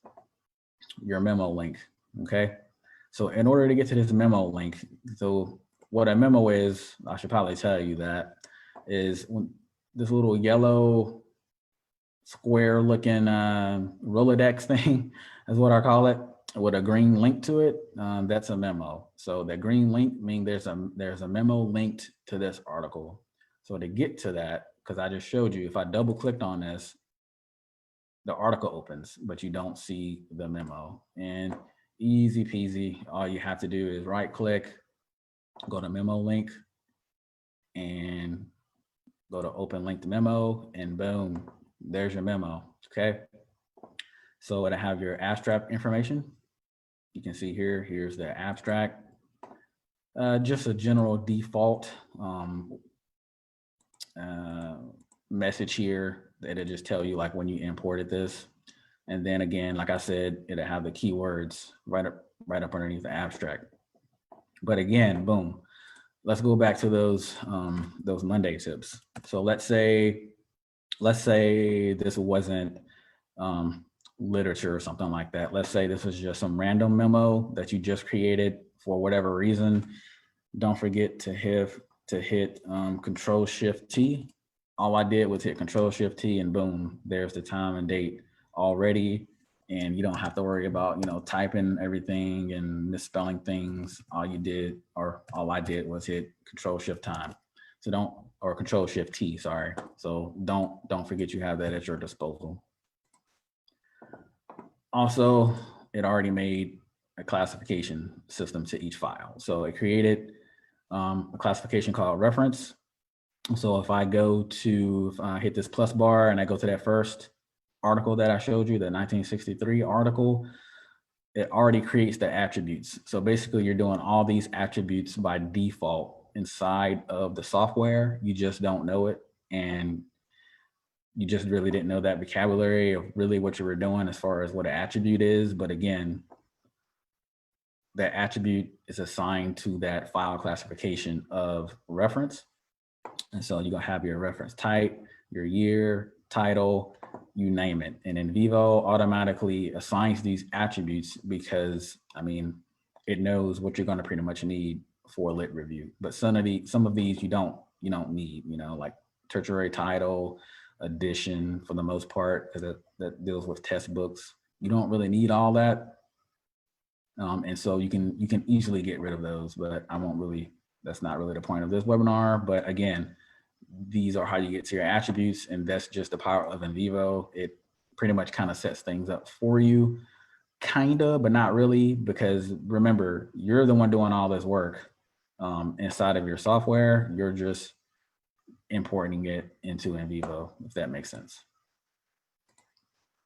your memo link, okay? So in order to get to this memo link, so what a memo is, I should probably tell you that, is when this little yellow square looking Rolodex thing is what I call it, with a green link to it, that's a memo. So that green link means there's a memo linked to this article. So to get to that, because I just showed you, if I double clicked on this, the article opens, but you don't see the memo. And easy peasy, all you have to do is right click, go to memo link, and go to open linked memo, and boom, there's your memo. Okay. So it'll have your abstract information. You can see here, here's the abstract. Just a general default message here that it'll just tell you like when you imported this. And then again, like I said, it'll have the keywords right up underneath the abstract. But again, boom, let's go back to those Monday tips. So let's say this wasn't literature or something like that. Let's say this is just some random memo that you just created for whatever reason. Don't forget to hit Control-Shift-T. All I did was hit Control-Shift-T, and boom, there's the time and date already. And you don't have to worry about, typing everything and misspelling things. All I did was hit Control-Shift-Time. So Control-Shift-T, sorry. So don't forget you have that at your disposal. Also, it already made a classification system to each file. So it created a classification called reference. So if I hit this plus bar and I go to that first article that I showed you, the 1963 article, it already creates the attributes. So basically you're doing all these attributes by default inside of the software. You just don't know it. And you just really didn't know that vocabulary of really what you were doing as far as what an attribute is. But again, that attribute is assigned to that file classification of reference. And so you're gonna have your reference type, your year, title, you name it. And NVivo automatically assigns these attributes because, it knows what you're gonna pretty much need for a lit review. But some of these you don't need, like tertiary title, edition for the most part, because that deals with test books. You don't really need all that. And so you can easily get rid of those, but that's not really the point of this webinar. But again, these are how you get to your attributes, and that's just the power of NVivo. It pretty much kind of sets things up for you, but not really, because remember, you're the one doing all this work inside of your software. You're just importing it into NVivo, if that makes sense.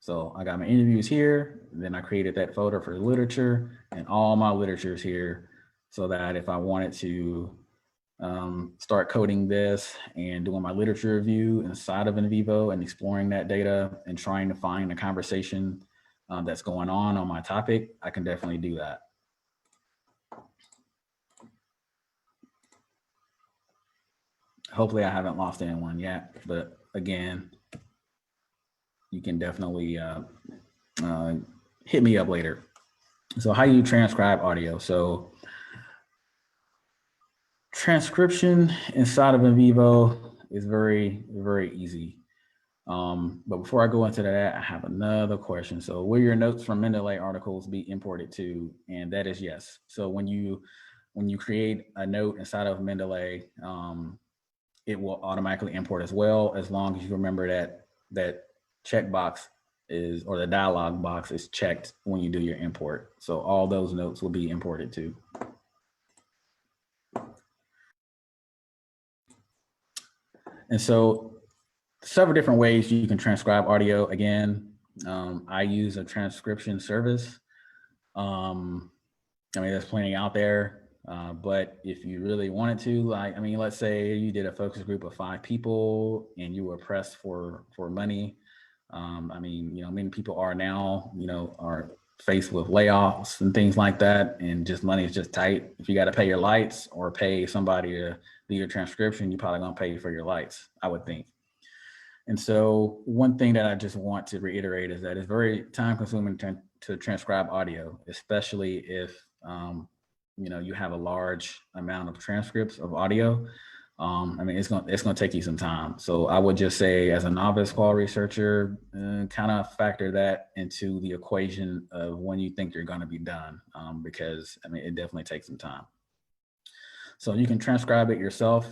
So I got my interviews here, then I created that folder for literature, and all my literature is here, so that if I wanted to start coding this and doing my literature review inside of NVivo and exploring that data and trying to find a conversation that's going on my topic, I can definitely do that. Hopefully I haven't lost anyone yet, but again, you can definitely hit me up later. So how you transcribe audio. So transcription inside of NVivo is very, very easy. But before I go into that, I have another question. So will your notes from Mendeley articles be imported to? And that is yes. So when you create a note inside of Mendeley, it will automatically import as well, as long as you remember that checkbox or the dialog box is checked when you do your import. So all those notes will be imported too. And so several different ways you can transcribe audio. Again, I use a transcription service. There's plenty out there, but if you really wanted to, let's say you did a focus group of 5 people and you were pressed for money. Many people are now, are faced with layoffs and things like that, and just money is just tight. If you got to pay your lights or pay somebody to do your transcription, you're probably gonna pay for your lights, I would think. And so one thing that I just want to reiterate is that it's very time consuming to transcribe audio, especially if you have a large amount of transcripts of audio, I mean, it's gonna take you some time. So I would just say, as a novice qual researcher, kind of factor that into the equation of when you think you're gonna be done, because I mean, it definitely takes some time. So you can transcribe it yourself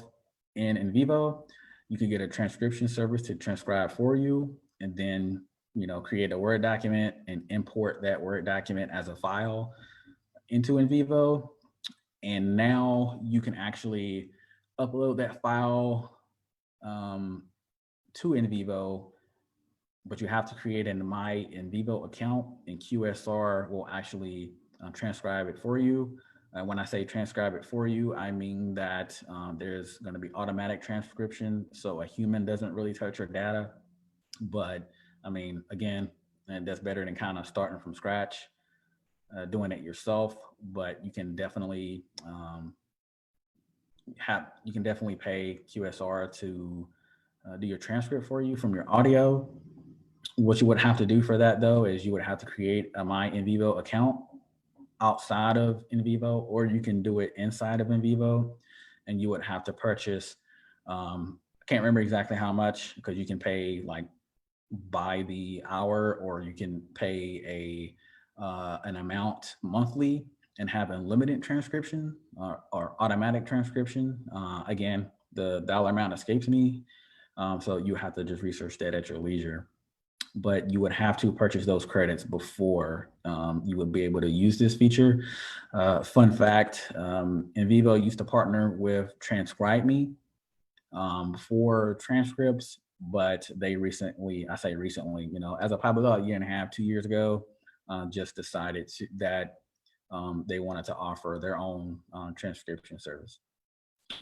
in NVivo. You can get a transcription service to transcribe for you, and then create a Word document and import that Word document as a file into NVivo. And now you can actually upload that file to NVivo, but you have to create an My NVivo account, and QSR will actually transcribe it for you. When I say transcribe it for you, I mean that there's going to be automatic transcription, so a human doesn't really touch your data. But I mean, again, and that's better than kind of starting from scratch, doing it yourself. But you can definitely pay QSR to do your transcript for you from your audio. What you would have to do for that, though, is you would have to create a My NVivo account outside of NVivo, or you can do it inside of NVivo, and you would have to purchase, I can't remember exactly how much, because you can pay like by the hour, or you can pay an amount monthly and have unlimited transcription or automatic transcription. Again, the dollar amount escapes me, so you have to just research that at your leisure. But you would have to purchase those credits before you would be able to use this feature. Fun fact, NVivo used to partner with Transcribe for transcripts, but they recently, I say recently, as of probably about a year and a half, 2 years ago, just decided that they wanted to offer their own transcription service.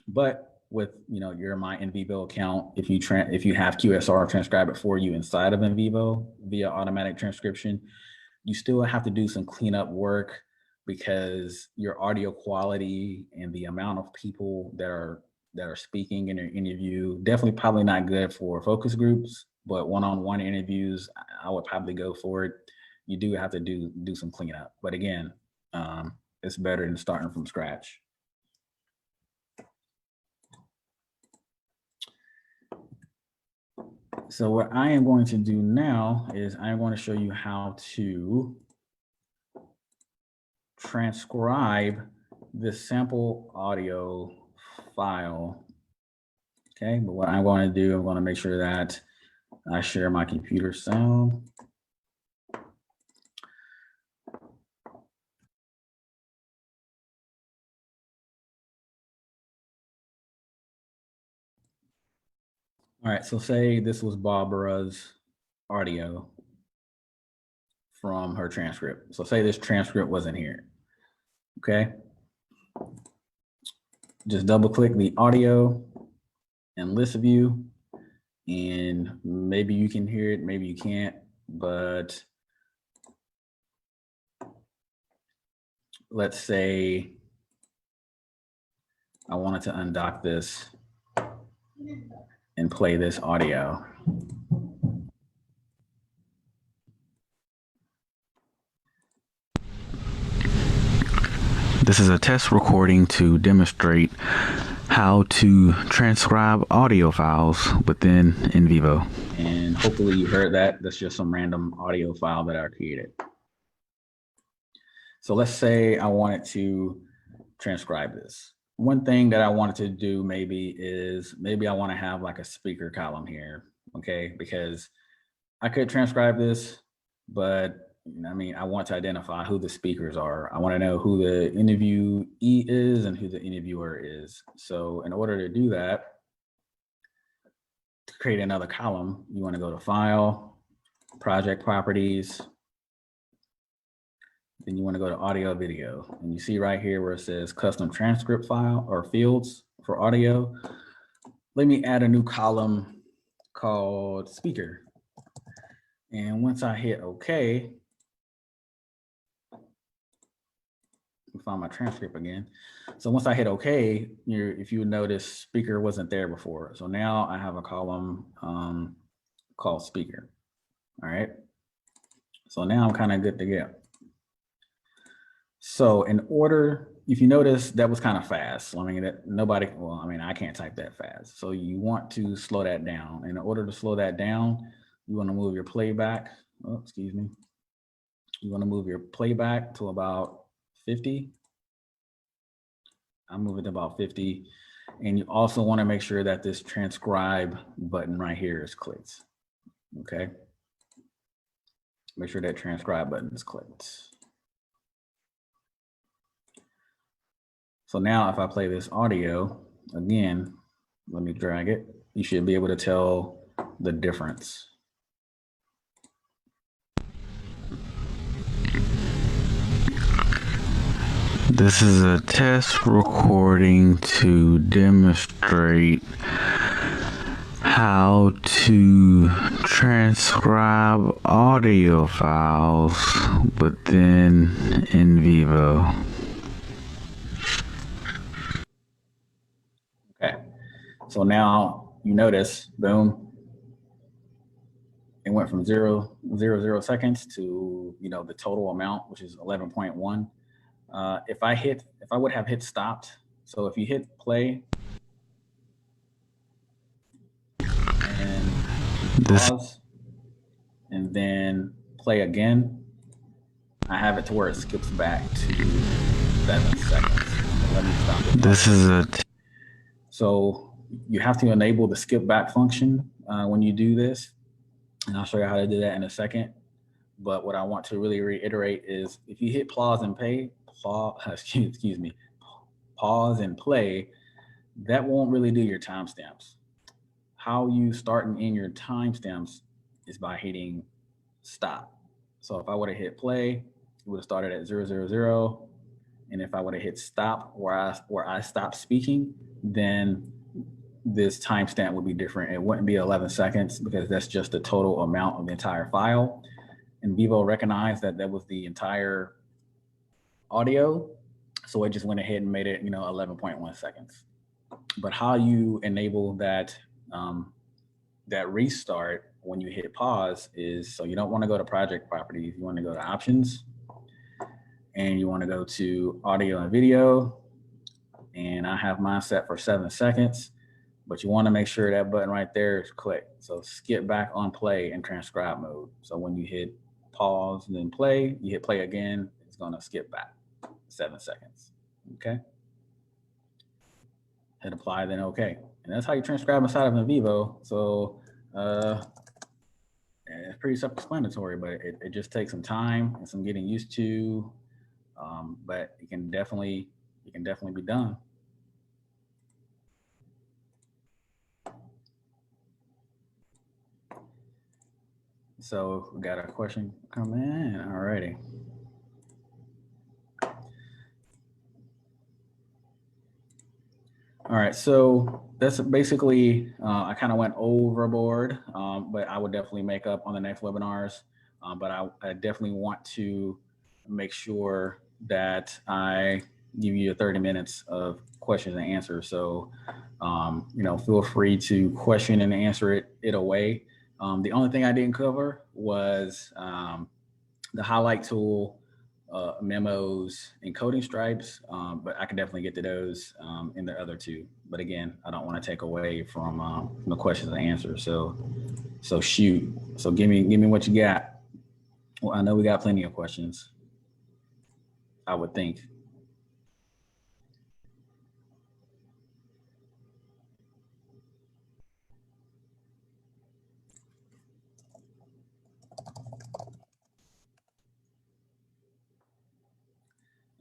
But with your My NVivo account, if you have QSR transcribe it for you inside of NVivo via automatic transcription, you still have to do some cleanup work, because your audio quality and the amount of people that are speaking in your interview, definitely probably not good for focus groups, but one-on-one interviews, I would probably go for it. You do have to do some cleanup, but again, it's better than starting from scratch. So what I am going to do now is I am going to show you how to transcribe this sample audio file. Okay, but what I'm going to do, I'm going to make sure that I share my computer sound. All right, so say this was Barbara's audio from her transcript. So say this transcript wasn't here, okay? Just double click the audio and list view, and maybe you can hear it, maybe you can't, but let's say I wanted to undock this and play this audio. This is a test recording to demonstrate how to transcribe audio files within NVivo. And hopefully you heard that. That's just some random audio file that I created. So let's say I wanted to transcribe this. One thing that I wanted to do maybe I want to have like a speaker column here, okay? Because I could transcribe this, but I mean, I want to identify who the speakers are. I want to know who the interviewee is and who the interviewer is. So in order to do that, to create another column, you want to go to File, Project Properties, then you want to go to Audio Video. And you see right here where it says Custom Transcript File or Fields for Audio. Let me add a new column called Speaker. And once I hit OK, find my transcript again. So once I hit OK, if you notice, speaker wasn't there before. So now I have a column called speaker. All right. So now I'm kind of good to go. So in order, if you notice, that was kind of fast. I mean, I can't type that fast. So you want to slow that down. In order to slow that down, you want to move your playback. Oh, excuse me. You want to move your playback to about 50. I'm moving to about 50. And you also want to make sure that this transcribe button right here is clicked. Okay. Make sure that transcribe button is clicked. So now if I play this audio, again, let me drag it. You should be able to tell the difference. This is a test recording to demonstrate how to transcribe audio files within NVivo. Okay, so now you notice, boom, it went from 0.00 seconds to, you know, the total amount, which is 11.1. If I would have hit stopped, so if you hit play and pause and then play again, I have it to where it skips back to 7 seconds. Let me stop it. This is it. So you have to enable the skip back function when you do this, and I'll show you how to do that in a second. But what I want to really reiterate is if you hit pause and play, pause and play, that won't really do your timestamps. How you start and end your timestamps is by hitting stop. So if I would have hit play, it would have started at 000. And if I would have hit stop where I stopped speaking, then this timestamp would be different. It wouldn't be 11 seconds because that's just the total amount of the entire file. NVivo recognized that that was the entire audio. So it just went ahead and made it, 11.1 seconds. But how you enable that, that restart when you hit pause is, so you don't want to go to project properties. You want to go to options and you want to go to audio and video. And I have mine set for 7 seconds, but you want to make sure that button right there is clicked. So skip back on play in transcribe mode. So when you hit pause and then play, you hit play again, it's going to skip back 7 seconds. Okay. Hit apply, then okay. And that's how you transcribe inside of NVivo. So it's pretty self-explanatory, but it just takes some time and some getting used to. But it can definitely be done. So we got a question coming in already. All right, so that's basically, I kind of went overboard, but I would definitely make up on the next webinars. But I definitely want to make sure that I give you 30 minutes of questions and answers. So, feel free to question and answer it away. The only thing I didn't cover was the highlight tool, memos, and coding stripes, but I can definitely get to those in the other two. But again, I don't want to take away from the questions and answers. So shoot. So give me what you got. Well, I know we got plenty of questions, I would think.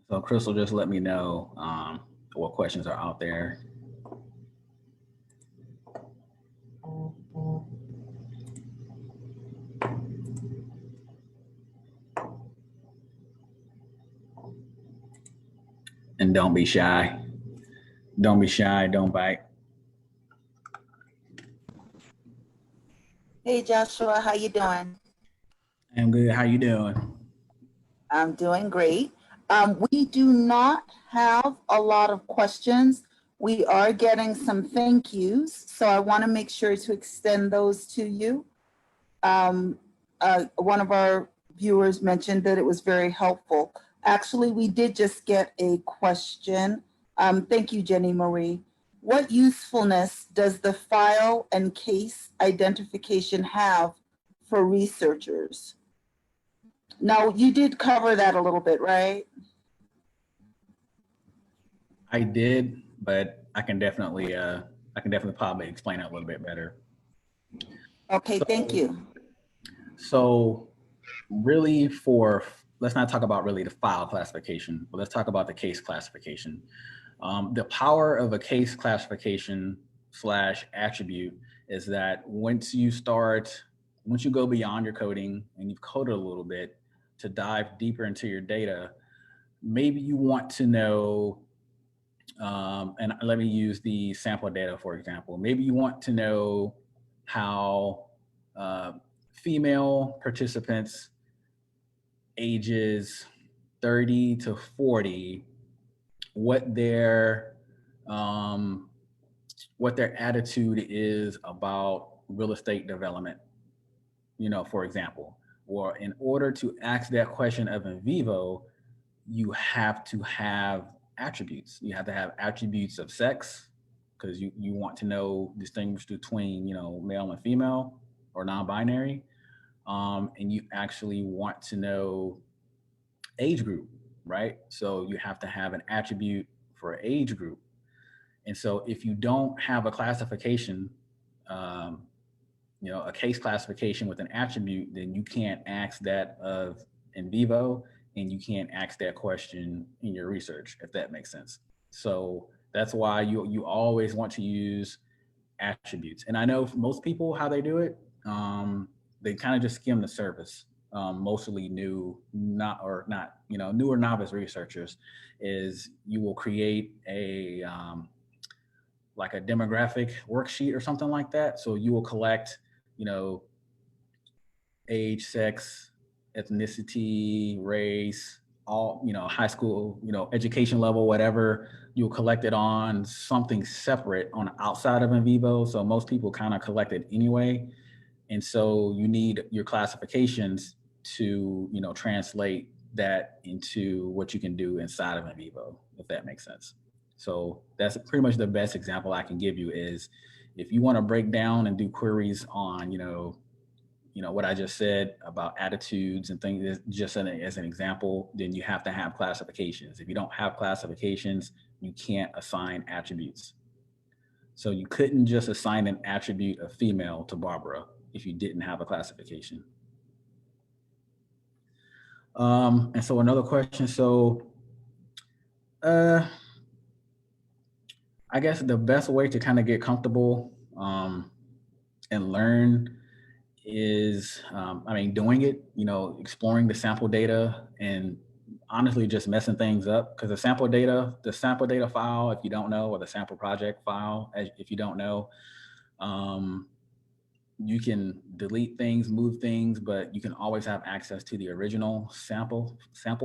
So Crystal, just let me know what questions are out there. And don't be shy. Don't be shy, don't bite. Hey Joshua, how you doing? I'm good, how you doing? I'm doing great. We do not have a lot of questions. We are getting some thank yous, so I want to make sure to extend those to you. One of our viewers mentioned that it was very helpful. Actually, we did just get a question. Thank you, Jenny Marie. What usefulness does the file and case identification have for researchers? Now, you did cover that a little bit, right? I did, but I can definitely probably explain it a little bit better. Okay, thank you. So really let's not talk about really the file classification, but let's talk about the case classification. The power of a case classification / attribute is that once you go beyond your coding and you've coded a little bit to dive deeper into your data, maybe you want to know, and let me use the sample data, for example. Maybe you want to know how female participants ages 30 to 40, what their attitude is about real estate development, for example. Or in order to ask that question of NVivo, you have to have attributes. You have to have attributes of sex, because you want to distinguish between, male and female or non-binary. And you actually want to know age group, right? So you have to have an attribute for age group. And so if you don't have a classification, a case classification with an attribute, then you can't ask that of NVivo, and you can't ask that question in your research, if that makes sense. So that's why you always want to use attributes. And I know for most people how they do it, they kind of just skim the surface. Mostly new or novice researchers, is you will create a like a demographic worksheet or something like that. So you will collect, age, sex, ethnicity, race, all, high school, education level, whatever. You'll collect it on something separate on outside of NVivo. So most people kind of collect it anyway. And so you need your classifications to, translate that into what you can do inside of NVivo, if that makes sense. So that's pretty much the best example I can give you is if you want to break down and do queries on, what I just said about attitudes and things, just as an example, then you have to have classifications. If you don't have classifications, you can't assign attributes. So you couldn't just assign an attribute of female to Barbara if you didn't have a classification. And so another question. So I guess the best way to kind of get comfortable and learn is, doing it, exploring the sample data and honestly just messing things up, because the sample data file, if you don't know, or the sample project file, if you don't know, you can delete things, move things, but you can always have access to the original sample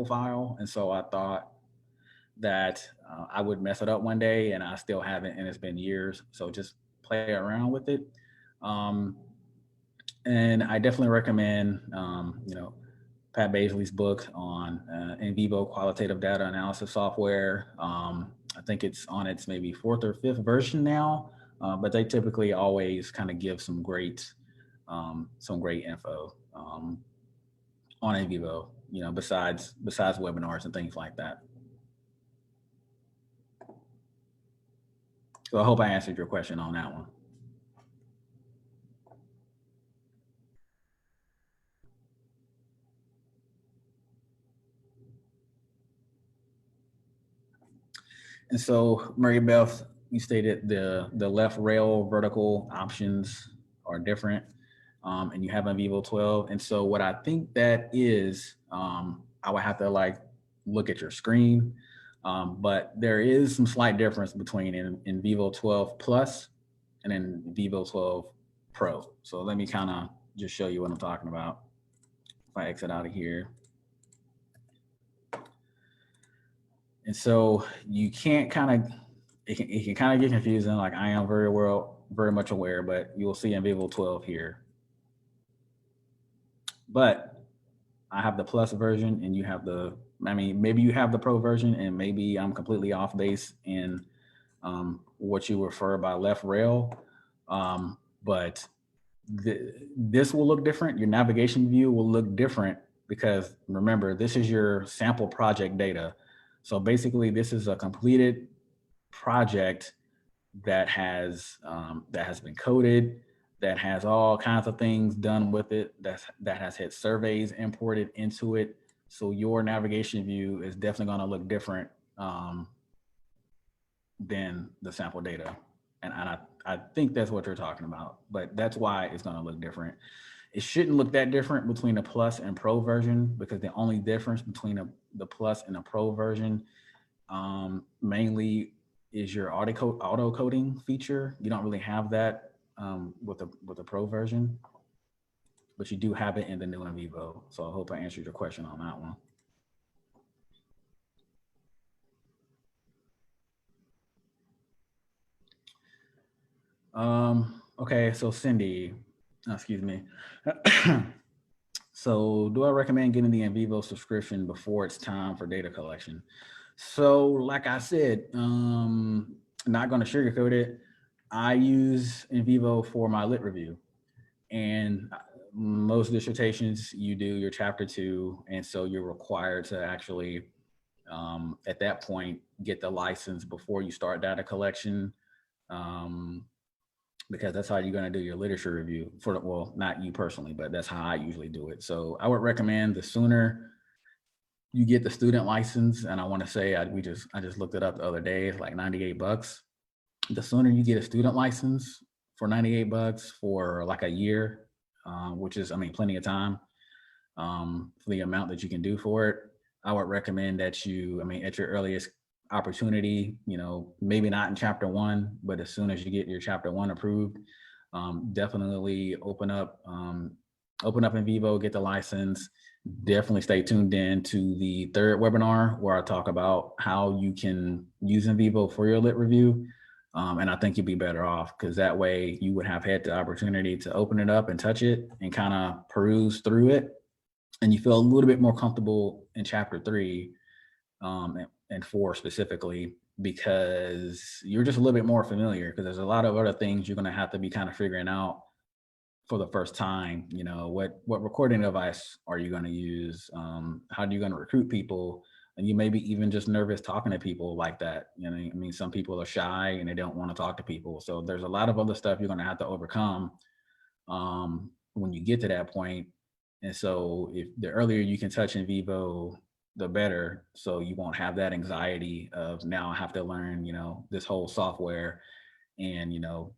file. And so I thought that I would mess it up one day, and I still haven't, and it's been years. So just play around with it. And I definitely recommend, Pat Baisley's book on NVivo qualitative data analysis software. I think it's on its maybe 4th or 5th version now, but they typically always kind of give some great info on NVivo, besides webinars and things like that. So I hope I answered your question on that one. And so, Mary Beth, you stated the left rail vertical options are different, and you have NVivo 12. And so what I think that is, I would have to look at your screen, but there is some slight difference between NVivo 12 Plus and NVivo 12 Pro. So let me kind of just show you what I'm talking about. If I exit out of here. And so you can't it can kind of get confusing. Like I am very much aware, but you will see NVivo 12 here. But I have the plus version and you have the, I mean, maybe you have the pro version and maybe I'm completely off base in what you refer by left rail. But this will look different. Your navigation view will look different because remember, this is your sample project data. So basically this is a completed project that has been coded, that has all kinds of things done with it, that has had surveys imported into it. So your navigation view is definitely going to look different than the sample data. And I think that's what you're talking about, but that's why it's going to look different. It shouldn't look that different between the plus and pro version, because the only difference between the plus and the pro version mainly is your auto coding feature. You don't really have that with the pro version, but you do have it in the new NVivo. So I hope I answered your question on that one. Okay, so Cindy, excuse me. So do I recommend getting the NVivo subscription before it's time for data collection? So like I said, not going to sugarcoat it. I use NVivo for my lit review, and most dissertations you do your chapter 2, and so you're required to actually at that point get the license before you start data collection, because that's how you're going to do your literature review for well, not you personally, but that's how I usually do it. So I would recommend the sooner you get the student license, and I want to say I just looked it up the other day, it's like $98. The sooner you get a student license for $98 for like a year, which is, I mean, plenty of time for the amount that you can do for it. I would recommend that you, I mean, at your earliest opportunity, you know, maybe not in chapter 1, but as soon as you get your chapter 1 approved, definitely open up NVivo, get the license. Definitely stay tuned in to the 3rd webinar where I talk about how you can use NVivo for your lit review. And I think you'd be better off, because that way you would have had the opportunity to open it up and touch it and kind of peruse through it. And you feel a little bit more comfortable in chapter 3 and 4 specifically, because you're just a little bit more familiar, because there's a lot of other things you're going to have to be kind of figuring out for the first time. You know, what recording device are you going to use? How are you going to recruit people? And you may be even just nervous talking to people like that. You know, I mean, some people are shy and they don't want to talk to people. So there's a lot of other stuff you're going to have to overcome when you get to that point. And so if the earlier you can touch NVivo, the better. So you won't have that anxiety of now I have to learn, you know, this whole software, and, you know,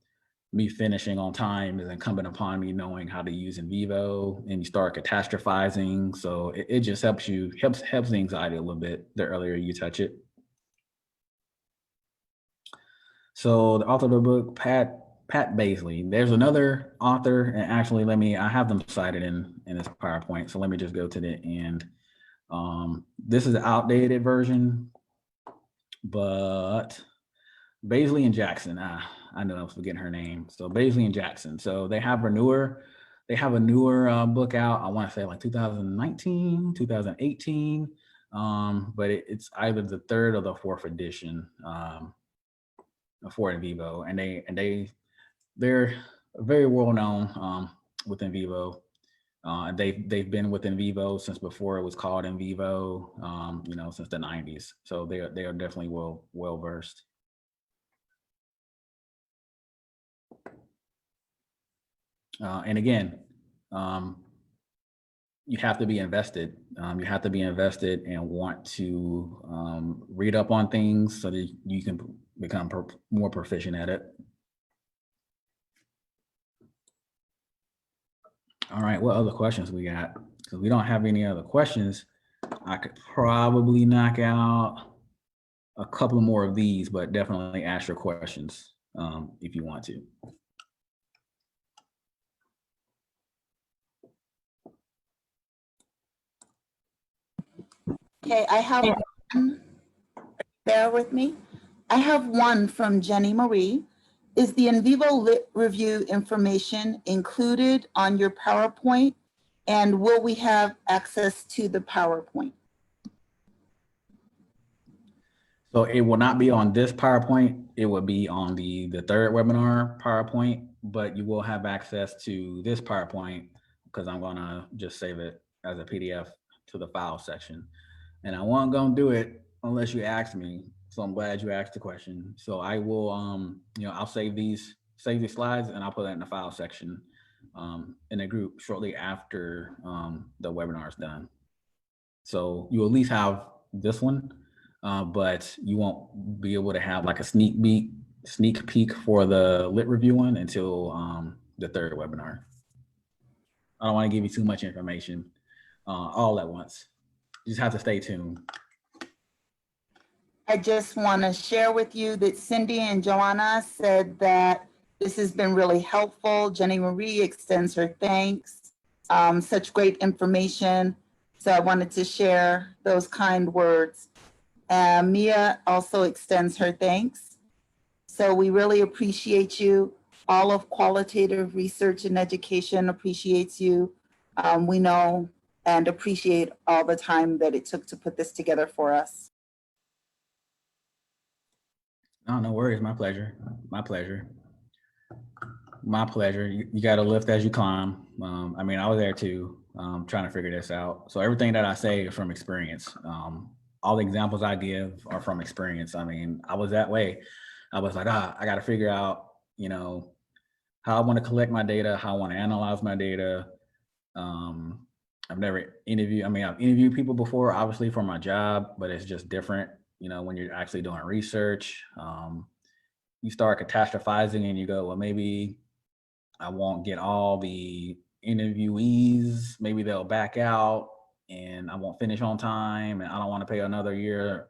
me finishing on time is incumbent upon me knowing how to use NVivo, and you start catastrophizing. So it just helps the anxiety a little bit the earlier you touch it. So the author of the book, Pat Baisley. There's another author, and actually I have them cited in this PowerPoint. So let me just go to the end. This is the outdated version, but Baisley and Jackson. I know I was forgetting her name. So Baisley and Jackson. So they have a newer book out. I want to say like 2019, 2018. But it's either the 3rd or the 4th edition for NVivo, and they're very well known with NVivo. They've been with NVivo since before it was called NVivo, you know, since the 90s. So they are definitely well versed. And again, you have to be invested. You have to be invested and want to read up on things so that you can become more proficient at it. All right, what other questions we got? Because we don't have any other questions. I could probably knock out a couple more of these, but definitely ask your questions if you want to. Okay, I have one. Bear with me. I have one from Jenny Marie. Is the NVivo lit review information included on your PowerPoint And will we have access to the PowerPoint? So it will not be on this PowerPoint. It will be on the third webinar PowerPoint, but you will have access to this PowerPoint because I'm gonna just save it as a PDF to the file section. And I wasn't gonna do it unless you asked me. So I'm glad you asked the question. So I will, I'll save these slides and I'll put that in the file section in a group shortly after the webinar is done. So you at least have this one. But you won't be able to have like a sneak peek for the lit review one until the third webinar. I don't want to give you too much information all at once. You just have to stay tuned. I just want to share with you that Cindy and Joanna said that this has been really helpful. Jenny Marie extends her thanks. Such great information. So I wanted to share those kind words. Mia also extends her thanks. So we really appreciate you. All of Qualitative Research and Education appreciates you. We know and appreciate all the time that it took to put this together for us. No worries. My pleasure. My pleasure. My pleasure. You got to lift as you climb. I mean, I was there too, trying to figure this out. So everything that I say is from experience. All the examples I give are from experience. I mean, I was that way. I was like, I got to figure out, how I want to collect my data, how I want to analyze my data. I've never interviewed, I've interviewed people before, obviously for my job, but it's just different, when you're actually doing research. You start catastrophizing and you go, well, maybe I won't get all the interviewees, maybe they'll back out and I won't finish on time and I don't want to pay another year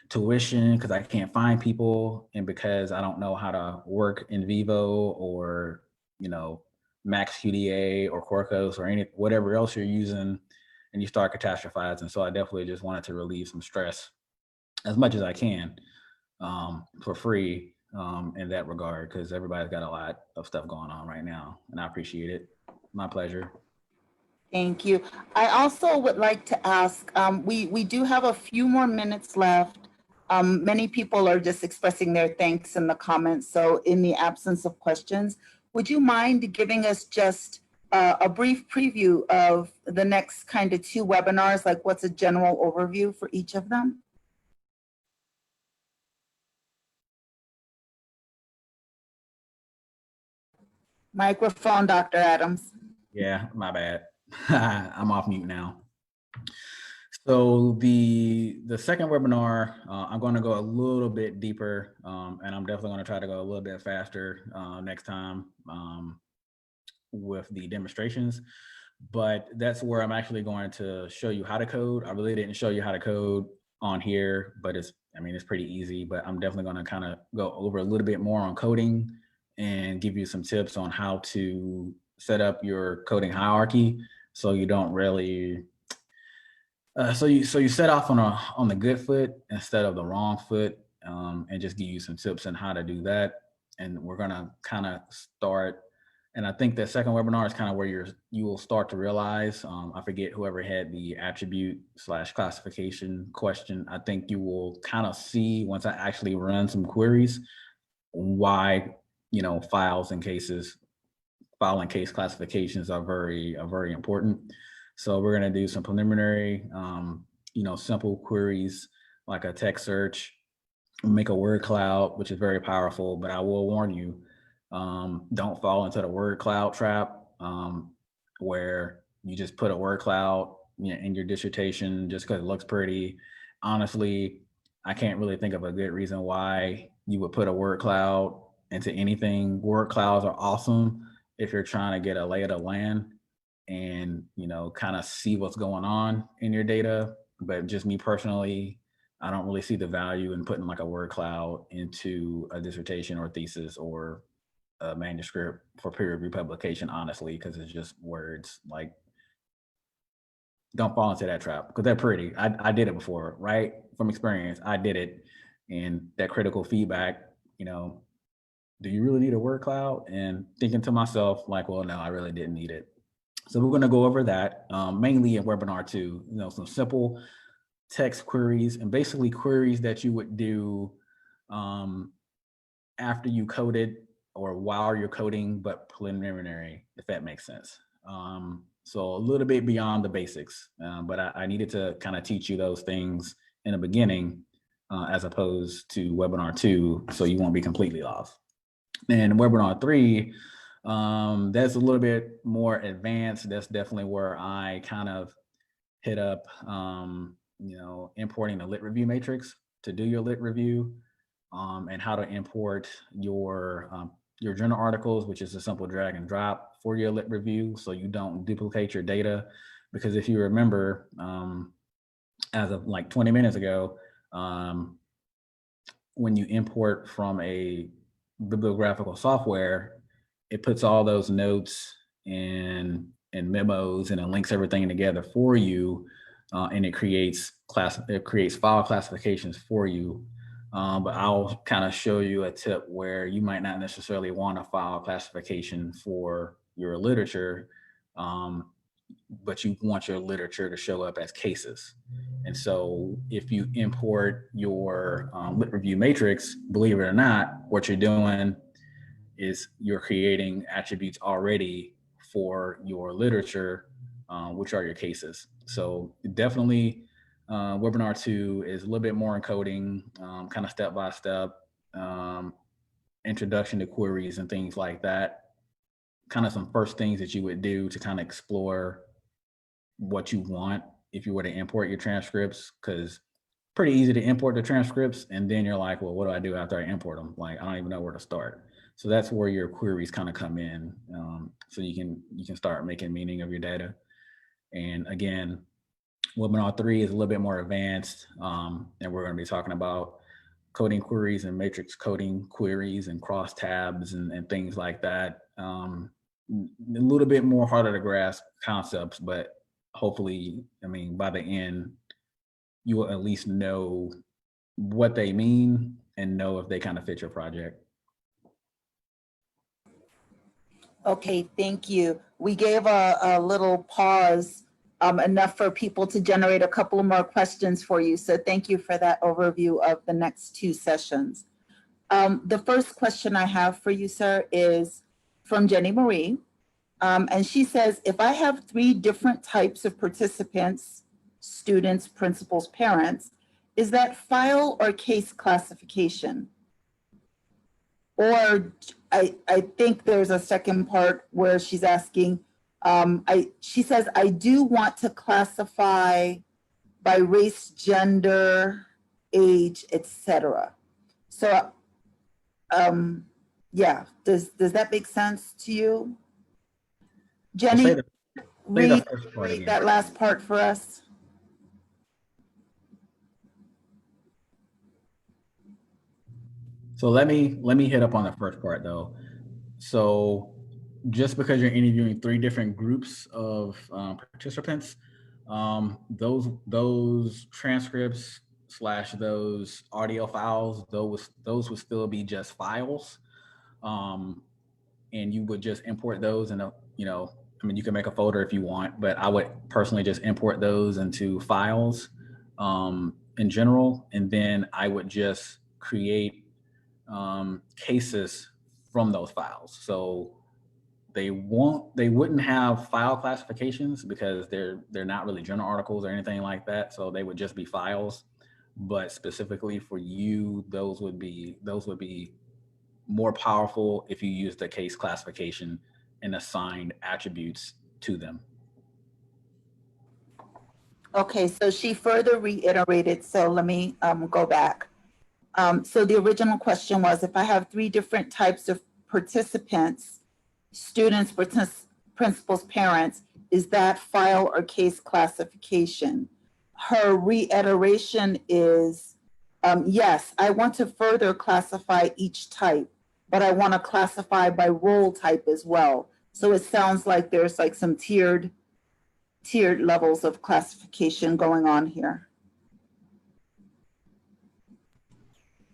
tuition because I can't find people and because I don't know how to work NVivo or, Max QDA or Quarkus or whatever else you're using, and you start catastrophizing. So I definitely just wanted to relieve some stress as much as I can for free in that regard, because everybody's got a lot of stuff going on right now and I appreciate it. My pleasure. Thank you. I also would like to ask, we do have a few more minutes left. Many people are just expressing their thanks in the comments. So in the absence of questions, would you mind giving us just a brief preview of the next kind of 2 webinars? Like what's a general overview for each of them? Microphone, Dr. Adams. Yeah, my bad. I'm off mute now. So the second webinar, I'm going to go a little bit deeper, and I'm definitely going to try to go a little bit faster next time with the demonstrations. But that's where I'm actually going to show you how to code. I really didn't show you how to code on here, but it's pretty easy. But I'm definitely going to kind of go over a little bit more on coding and give you some tips on how to set up your coding hierarchy so you don't really so you set off on the good foot instead of the wrong foot, and just give you some tips on how to do that. And we're gonna kind of start. And I think the second webinar is kind of where you will start to realize. I forget whoever had the attribute / classification question. I think you will kind of see once I actually run some queries why file and case classifications are very important. So we're going to do some preliminary, simple queries like a text search, make a word cloud, which is very powerful, but I will warn you, don't fall into the word cloud trap, where you just put a word cloud in your dissertation just because it looks pretty. Honestly, I can't really think of a good reason why you would put a word cloud into anything. Word clouds are awesome if you're trying to get a lay of the land and kind of see what's going on in your data. But just me personally, I don't really see the value in putting like a word cloud into a dissertation or thesis or a manuscript for peer review publication, honestly, because it's just words. Like, don't fall into that trap because they're pretty. I did it before, right? From experience, I did it. And that critical feedback, do you really need a word cloud? And thinking to myself, like, well, no, I really didn't need it. So we're going to go over that mainly in webinar 2, some simple text queries and basically queries that you would do after you coded or while you're coding, but preliminary, if that makes sense. So a little bit beyond the basics, but I needed to kind of teach you those things in the beginning as opposed to webinar 2, so you won't be completely lost. And webinar 3, that's a little bit more advanced. That's definitely where I kind of hit up, importing the lit review matrix to do your lit review, and how to import your journal articles, which is a simple drag and drop for your lit review, so you don't duplicate your data. Because if you remember, as of like 20 minutes ago, when you import from a bibliographical software, it puts all those notes and memos and it links everything together for you, and it creates file classifications for you. But I'll kind of show you a tip where you might not necessarily want a file classification for your literature, but you want your literature to show up as cases. And so if you import your lit review matrix, believe it or not, what you're doing is you're creating attributes already for your literature, which are your cases. So definitely webinar 2 is a little bit more encoding, kind of step-by-step, introduction to queries and things like that. Kind of some first things that you would do to kind of explore what you want if you were to import your transcripts, because pretty easy to import the transcripts and then you're like, well, what do I do after I import them? Like, I don't even know where to start. So that's where your queries kind of come in, so you can start making meaning of your data. And again, webinar 3 is a little bit more advanced, and we're going to be talking about coding queries and matrix coding queries and cross tabs and things like that. A little bit more harder to grasp concepts, but hopefully, by the end, you will at least know what they mean and know if they kind of fit your project. Okay, thank you. We gave a little pause, enough for people to generate a couple of more questions for you. So thank you for that overview of the next 2 sessions. The first question I have for you, sir, is from Jenny Marie. And she says, if I have 3 different types of participants, students, principals, parents, is that file or case classification? Or I think there's a second part where she's asking, she says, I do want to classify by race, gender, age, etc. So, yeah, does that make sense to you? Jenny, read that last part for us. So let me hit up on the first part though. So just because you're interviewing 3 different groups of participants, those transcripts / those audio files, those would still be just files, and you would just import those in you can make a folder if you want, but I would personally just import those into files in general, and then I would just create cases from those files. So they wouldn't have file classifications because they're not really journal articles or anything like that. So they would just be files. But specifically for you, those would be more powerful if you use the case classification and assigned attributes to them. Okay, so she further reiterated, so let me go back. So the original question was, if I have 3 different types of participants, students, principals, parents, is that file or case classification? Her reiteration is, yes, I want to further classify each type, but I want to classify by role type as well. So it sounds like there's like some tiered levels of classification going on here.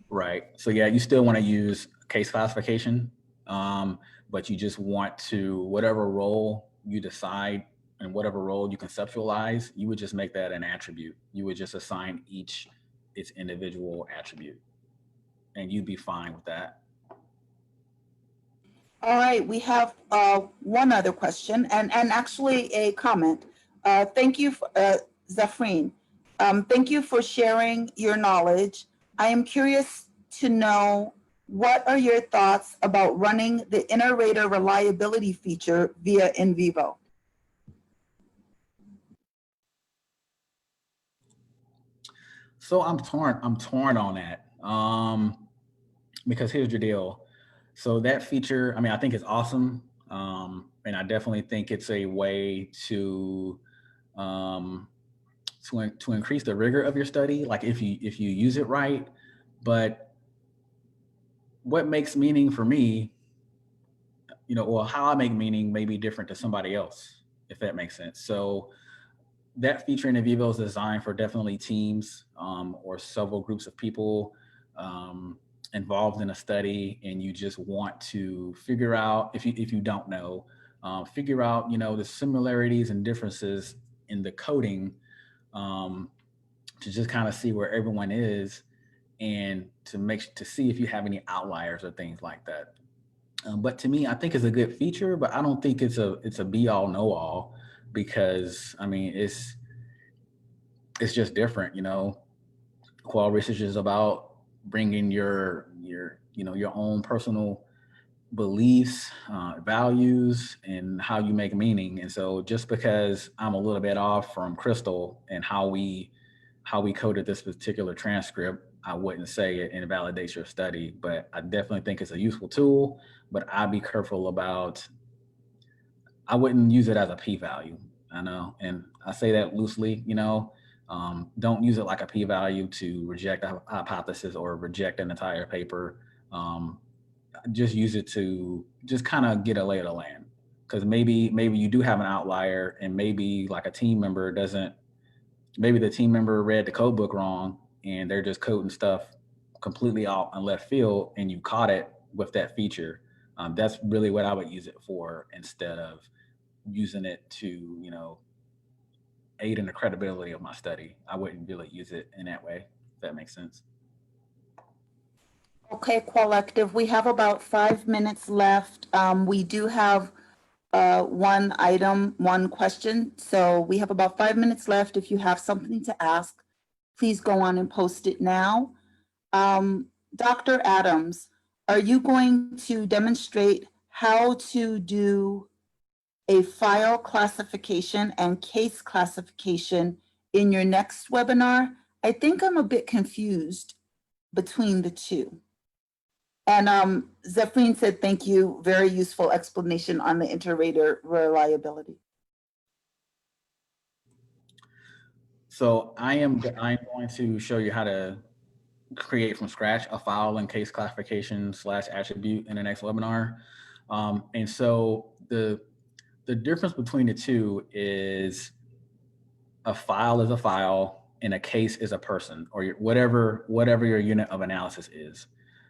Right. So yeah, you still want to use case classification, but you just want to, whatever role you decide in whatever role you conceptualize, you would just make that an attribute. You would just assign each its individual attribute, and you'd be fine with that. All right, we have one other question and actually a comment. Thank you, Zafreen. Thank you for sharing your knowledge. I am curious to know, what are your thoughts about running the iterator reliability feature via NVivo? So I'm torn on that, because here's your deal. So that feature, I mean, I think it's awesome. And I definitely think it's a way to increase the rigor of your study, like if you use it right. But what makes meaning for me, or how I make meaning may be different to somebody else, if that makes sense. So that feature in NVivo is designed for definitely teams or several groups of people involved in a study, and you just want to figure out, if you don't know, figure out the similarities and differences in the coding, to just kind of see where everyone is, and to see if you have any outliers or things like that. But to me, I think it's a good feature, but I don't think it's a be all know all, because I mean it's just different. Qual research is about bringing your own personal beliefs, values, and how you make meaning. And so just because I'm a little bit off from Crystal and how we coded this particular transcript, I wouldn't say it invalidates your study. But I definitely think it's a useful tool, but I'd be careful about, I wouldn't use it as a p-value. I know, and I say that loosely, don't use it like a p-value to reject a hypothesis or reject an entire paper. Just use it to just kind of get a lay of the land, because maybe you do have an outlier, and maybe like a team member maybe the team member read the code book wrong and they're just coding stuff completely out in left field, and you caught it with that feature. That's really what I would use it for, instead of using it to aid in the credibility of my study. I wouldn't really use it in that way, if that makes sense. Okay, Collective, we have about 5 minutes left. We do have one item, one question. So we have about 5 minutes left. If you have something to ask, please go on and post it now. Dr. Adams, are you going to demonstrate how to do a file classification and case classification in your next webinar? I think I'm a bit confused between the two. And Zafreen said, thank you, very useful explanation on the iterator reliability. So I'm going to show you how to create from scratch a file and case classification / attribute in the next webinar. And so the difference between the two is a file is a file and a case is a person, or whatever your unit of analysis is.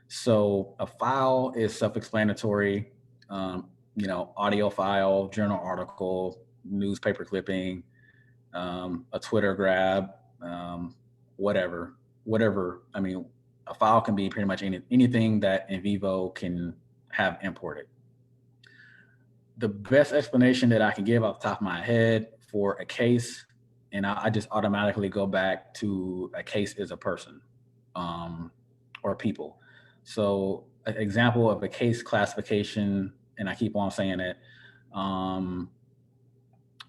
So a file is self-explanatory, audio file, journal article, newspaper clipping, a Twitter grab, whatever. I mean, a file can be pretty much anything that NVivo can have imported. The best explanation that I can give off the top of my head for a case, and I just automatically go back to a case is a person, or people. So an example of a case classification, and I keep on saying it,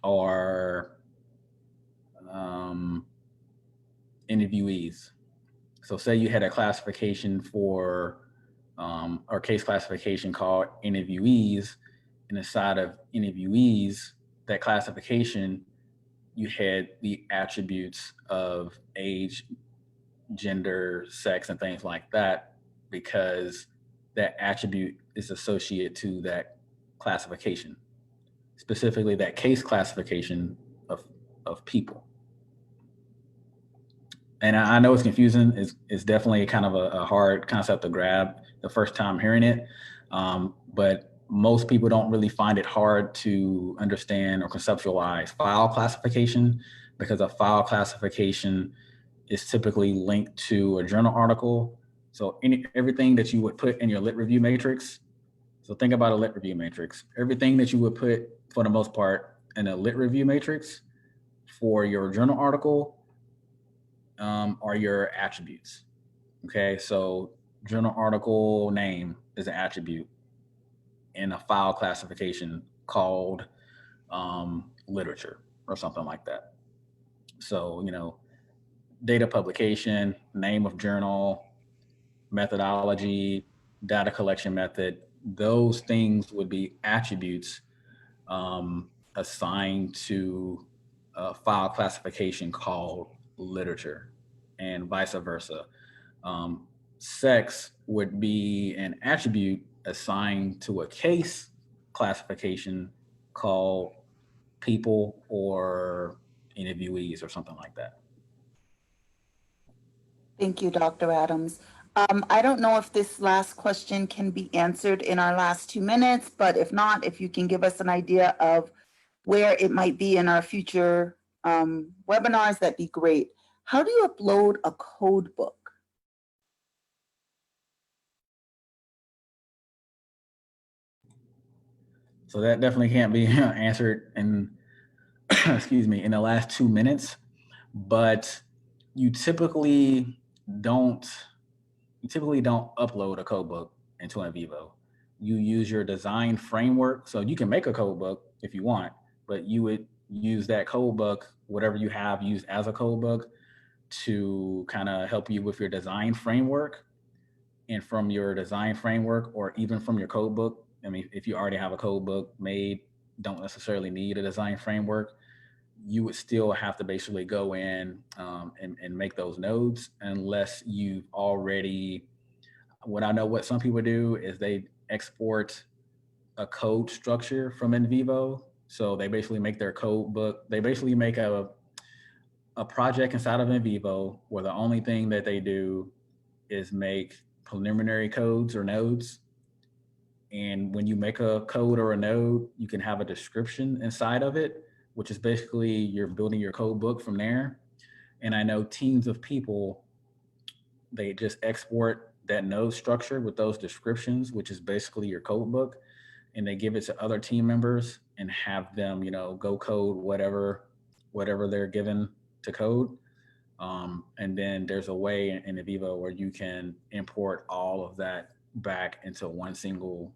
are interviewees. So say you had a classification for, or case classification called interviewees, and inside of interviewees, that classification, you had the attributes of age, gender, sex, and things like that, because that attribute is associated to that classification, specifically that case classification of people. And I know it's confusing. It's definitely kind of a hard concept to grab the first time hearing it. But most people don't really find it hard to understand or conceptualize file classification, because a file classification is typically linked to a journal article. So everything that you would put in your lit review matrix. So think about a lit review matrix. Everything that you would put, for the most part, in a lit review matrix for your journal article are your attributes. Okay, so journal article name is an attribute in a file classification called literature or something like that. So, data publication, name of journal, methodology, data collection method, those things would be attributes assigned to a file classification called literature, and vice versa. Sex would be an attribute assigned to a case classification called people or interviewees or something like that. Thank you, Dr. Adams. I don't know if this last question can be answered in our last 2 minutes, but if not, if you can give us an idea of where it might be in our future webinars, that'd be great. How do you upload a code book? So that definitely can't be answered in, excuse me, in the last 2 minutes, but you typically don't upload a code book into NVivo. You use your design framework. So you can make a code book if you want, but you would use that code book, whatever you have used as a code book, to kind of help you with your design framework. And from your design framework, or even from your code book, I mean, if you already have a code book made, don't necessarily need a design framework, you would still have to basically go in and make those nodes, unless you've already, what I know what some people do is they export a code structure from NVivo. So they basically make their code book, they basically make a project inside of NVivo where the only thing that they do is make preliminary codes or nodes. And when you make a code or a node, you can have a description inside of it, which is basically you're building your code book from there. And I know teams of people, they just export that node structure with those descriptions, which is basically your code book, and they give it to other team members and have them, go code whatever they're given to code. And then there's a way in NVivo where you can import all of that back into one single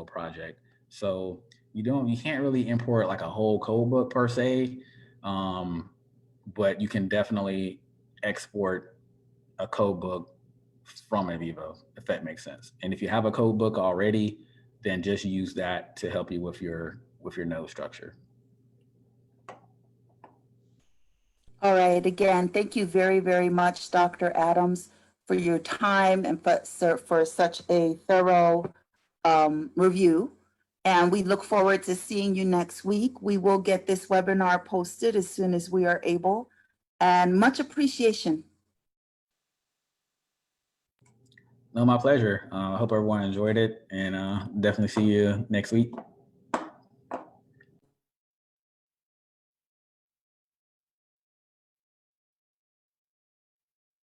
project. So you can't really import like a whole code book per se, but you can definitely export a code book from NVivo, if that makes sense. And if you have a code book already, then just use that to help you with your node structure. All right, again, thank you very, very much, Dr. Adams, for your time and for such a thorough review. And we look forward to seeing you next week. We will get this webinar posted as soon as we are able, and much appreciation. No, my pleasure. I hope everyone enjoyed it, and definitely see you next week.